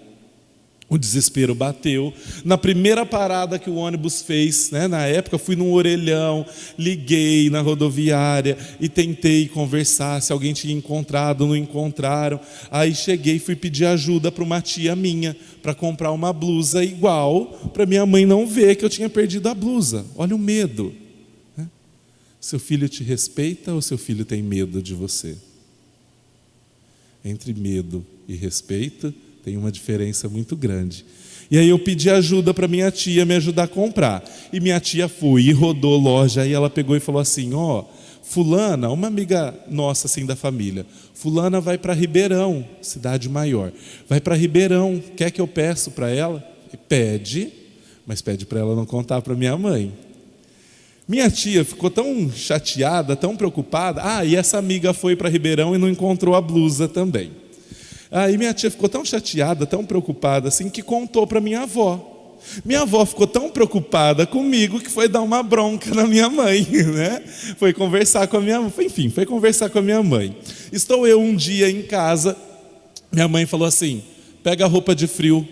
O desespero bateu. Na primeira parada que o ônibus fez, né, na época, fui num orelhão, liguei na rodoviária e tentei conversar se alguém tinha encontrado, não encontraram. Aí cheguei e fui pedir ajuda para uma tia minha para comprar uma blusa igual, para minha mãe não ver que eu tinha perdido a blusa. Olha o medo, né? Seu filho te respeita ou seu filho tem medo de você? Entre medo e respeito tem uma diferença muito grande. E aí eu pedi ajuda para minha tia me ajudar a comprar. E minha tia foi e rodou loja. Aí ela pegou e falou assim: ó, fulana, uma amiga nossa assim da família, fulana vai para Ribeirão, cidade maior. Vai para Ribeirão, quer que eu peço para ela? E pede, mas pede para ela não contar para minha mãe. Minha tia ficou tão chateada, tão preocupada. E essa amiga foi para Ribeirão e não encontrou a blusa também. Aí minha tia ficou tão chateada, tão preocupada assim, que contou para minha avó. Minha avó ficou tão preocupada comigo que foi dar uma bronca na minha mãe, né? Foi conversar com a minha mãe. Estou eu um dia em casa, minha mãe falou assim: pega a roupa de frio,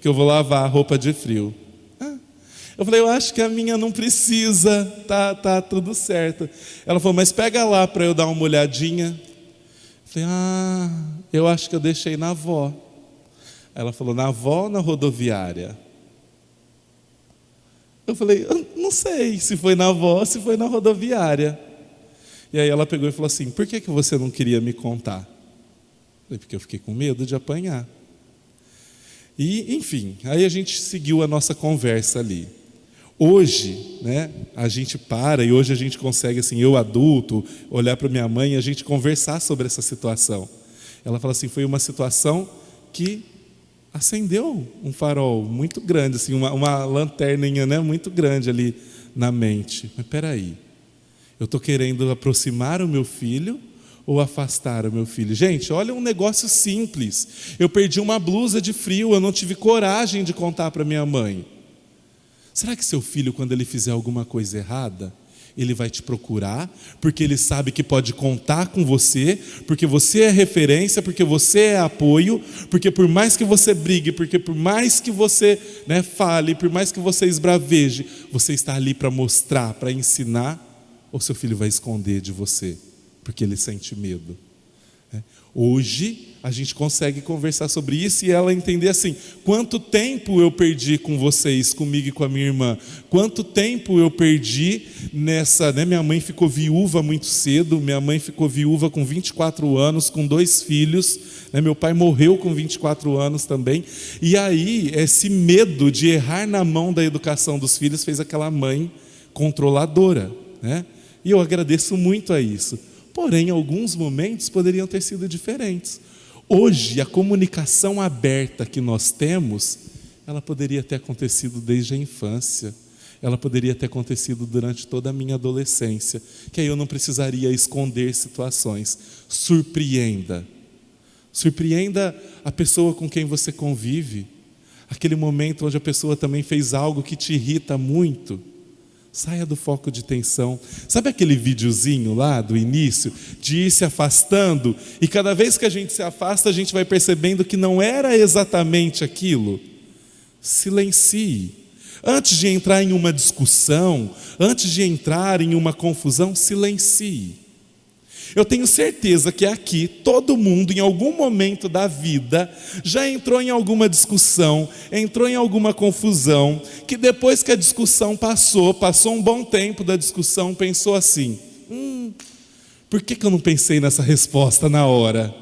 que eu vou lavar a roupa de frio. Eu falei: eu acho que a minha não precisa, tá tudo certo. Ela falou: mas pega lá para eu dar uma olhadinha. Eu falei: eu acho que eu deixei na avó. Ela falou: na avó ou na rodoviária? Eu falei: eu não sei se foi na avó ou se foi na rodoviária. E aí ela pegou e falou assim: por que você não queria me contar? Eu falei: porque eu fiquei com medo de apanhar. E, enfim, aí a gente seguiu a nossa conversa ali. Hoje, né, a gente para e hoje a gente consegue, assim, eu adulto, olhar para minha mãe e a gente conversar sobre essa situação. Ela fala assim: foi uma situação que acendeu um farol muito grande, assim, uma lanterninha, né, muito grande ali na mente. Mas espera aí, eu estou querendo aproximar o meu filho ou afastar o meu filho? Gente, olha um negócio simples. Eu perdi uma blusa de frio, eu não tive coragem de contar para minha mãe. Será que seu filho, quando ele fizer alguma coisa errada, ele vai te procurar, porque ele sabe que pode contar com você, porque você é referência, porque você é apoio, porque por mais que você brigue, porque por mais que você, né, fale, por mais que você esbraveje, você está ali para mostrar, para ensinar, ou seu filho vai esconder de você, porque ele sente medo? Hoje a gente consegue conversar sobre isso e ela entender assim: quanto tempo eu perdi com vocês, comigo e com a minha irmã, quanto tempo eu perdi nessa, né? Minha mãe ficou viúva muito cedo, minha mãe ficou viúva com 24 anos, com 2 filhos, né? Meu pai morreu com 24 anos também, e aí esse medo de errar na mão da educação dos filhos fez aquela mãe controladora, né? E eu agradeço muito a isso. Porém, alguns momentos poderiam ter sido diferentes. Hoje, a comunicação aberta que nós temos, ela poderia ter acontecido desde a infância. Ela poderia ter acontecido durante toda a minha adolescência, que aí eu não precisaria esconder situações. Surpreenda. Surpreenda a pessoa com quem você convive. Aquele momento onde a pessoa também fez algo que te irrita muito. Saia do foco de tensão. Sabe aquele videozinho lá do início, de ir se afastando, e cada vez que a gente se afasta, a gente vai percebendo que não era exatamente aquilo? Silencie. Antes de entrar em uma discussão, antes de entrar em uma confusão, silencie. Eu tenho certeza que aqui, todo mundo, em algum momento da vida, já entrou em alguma discussão, entrou em alguma confusão, que depois que a discussão passou um bom tempo da discussão, pensou assim: por que eu não pensei nessa resposta na hora?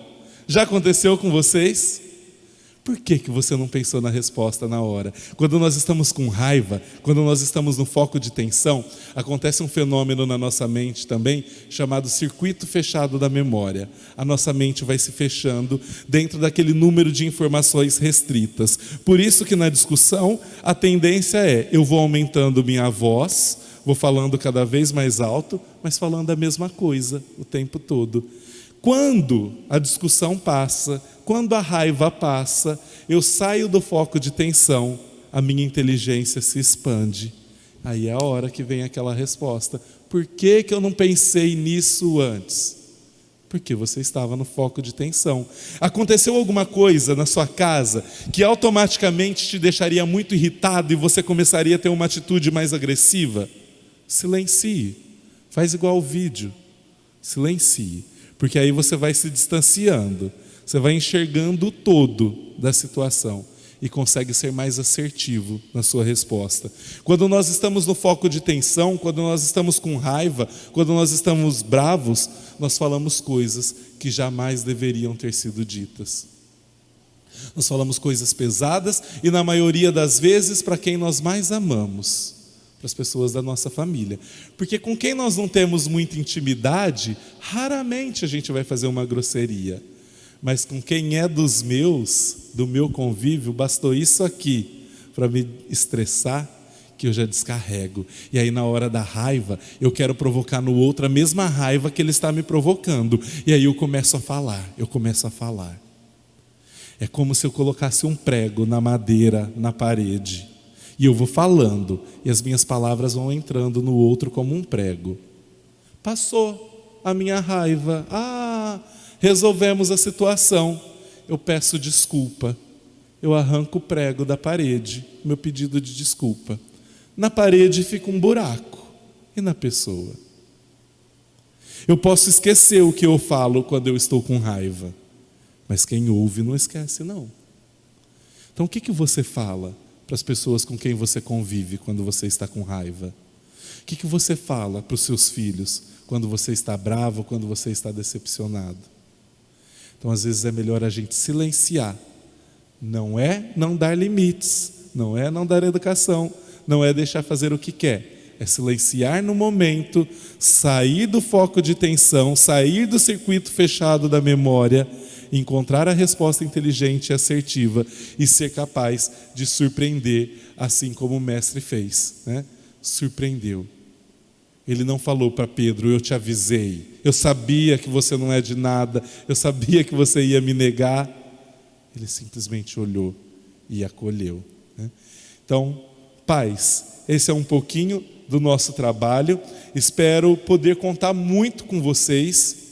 Já aconteceu com vocês? Por que você não pensou na resposta na hora? Quando nós estamos com raiva, quando nós estamos no foco de tensão, acontece um fenômeno na nossa mente também, chamado circuito fechado da memória. A nossa mente vai se fechando dentro daquele número de informações restritas. Por isso que na discussão, a tendência é, eu vou aumentando minha voz, vou falando cada vez mais alto, mas falando a mesma coisa o tempo todo. Quando a discussão passa, quando a raiva passa, eu saio do foco de tensão, a minha inteligência se expande. Aí é a hora que vem aquela resposta: por que eu não pensei nisso antes? Porque você estava no foco de tensão. Aconteceu alguma coisa na sua casa que automaticamente te deixaria muito irritado e você começaria a ter uma atitude mais agressiva? Silencie. Faz igual o vídeo. Silencie. Porque aí você vai se distanciando, você vai enxergando o todo da situação e consegue ser mais assertivo na sua resposta. Quando nós estamos no foco de tensão, quando nós estamos com raiva, quando nós estamos bravos, nós falamos coisas que jamais deveriam ter sido ditas. Nós falamos coisas pesadas e, na maioria das vezes, para quem nós mais amamos. Para as pessoas da nossa família. Porque com quem nós não temos muita intimidade, raramente a gente vai fazer uma grosseria. Mas com quem é dos meus, do meu convívio, bastou isso aqui para me estressar, que eu já descarrego. E aí na hora da raiva, eu quero provocar no outro a mesma raiva que ele está me provocando. E aí eu começo a falar. É como se eu colocasse um prego na madeira, na parede. E eu vou falando, e as minhas palavras vão entrando no outro como um prego. Passou a minha raiva. Resolvemos a situação. Eu peço desculpa. Eu arranco o prego da parede, meu pedido de desculpa. Na parede fica um buraco. E na pessoa? Eu posso esquecer o que eu falo quando eu estou com raiva. Mas quem ouve não esquece, não. Então o que você fala para as pessoas com quem você convive quando você está com raiva? O que você fala para os seus filhos quando você está bravo, quando você está decepcionado? Então, às vezes é melhor a gente silenciar. Não é não dar limites, não é não dar educação, não é deixar fazer o que quer. É silenciar no momento, sair do foco de tensão, sair do circuito fechado da memória, encontrar a resposta inteligente e assertiva e ser capaz de surpreender, assim como o mestre fez, né? Surpreendeu. Ele não falou para Pedro: eu te avisei, eu sabia que você não é de nada, eu sabia que você ia me negar. Ele simplesmente olhou e acolheu, né? Então, pais, esse é um pouquinho do nosso trabalho. Espero poder contar muito com vocês,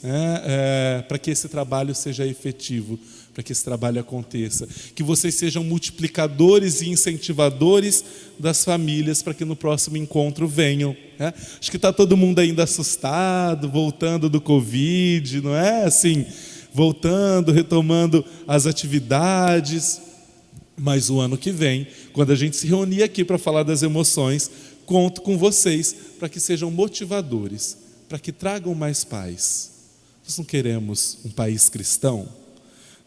para que esse trabalho seja efetivo, para que esse trabalho aconteça, que vocês sejam multiplicadores e incentivadores das famílias, para que no próximo encontro venham, né? Acho que está todo mundo ainda assustado, voltando do Covid, não é? Assim, voltando, retomando as atividades, mas o ano que vem, quando a gente se reunir aqui para falar das emoções, conto com vocês para que sejam motivadores, para que tragam mais paz. Nós não queremos um país cristão,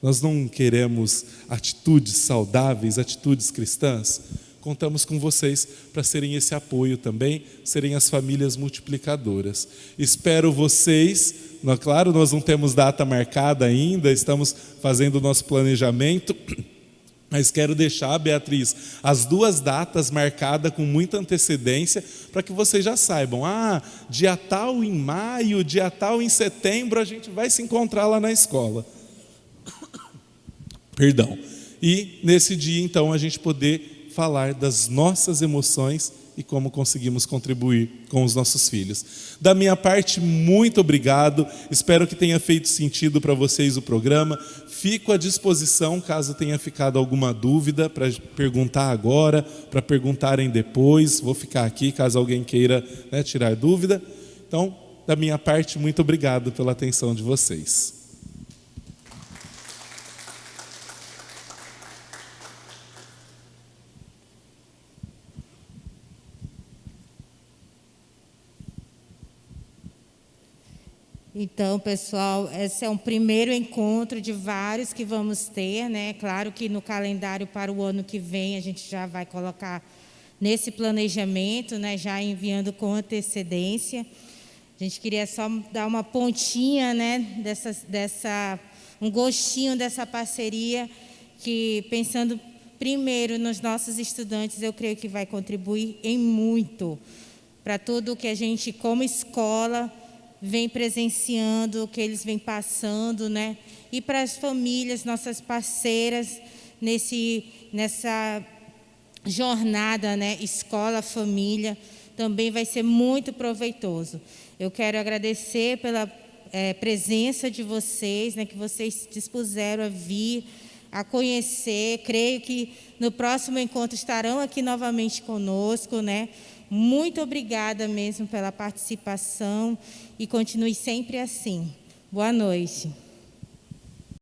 nós não queremos atitudes saudáveis, atitudes cristãs. Contamos com vocês para serem esse apoio também, serem as famílias multiplicadoras. Espero vocês, claro, nós não temos data marcada ainda, estamos fazendo o nosso planejamento, mas quero deixar, Beatriz, as 2 datas marcadas com muita antecedência, para que vocês já saibam. Dia tal em maio, dia tal em setembro, a gente vai se encontrar lá na escola. Perdão. E nesse dia, então, a gente poder falar das nossas emoções e como conseguimos contribuir com os nossos filhos. Da minha parte, muito obrigado. Espero que tenha feito sentido para vocês o programa. Fico à disposição caso tenha ficado alguma dúvida para perguntar agora, para perguntarem depois. Vou ficar aqui caso alguém queira, né, tirar dúvida. Então, da minha parte, muito obrigado pela atenção de vocês. Então, pessoal, esse é um primeiro encontro de vários que vamos ter, né? Claro que no calendário para o ano que vem a gente já vai colocar nesse planejamento, né? Já enviando com antecedência. A gente queria só dar uma pontinha, né? Um gostinho dessa parceria que, pensando primeiro nos nossos estudantes, eu creio que vai contribuir em muito para tudo que a gente, como escola, vem presenciando, o que eles vêm passando, né? E para as famílias, nossas parceiras, nessa jornada, né? Escola, família, também vai ser muito proveitoso. Eu quero agradecer pela presença de vocês, né? Que vocês se dispuseram a vir, a conhecer. Creio que no próximo encontro estarão aqui novamente conosco, né? Muito obrigada mesmo pela participação e continue sempre assim. Boa noite.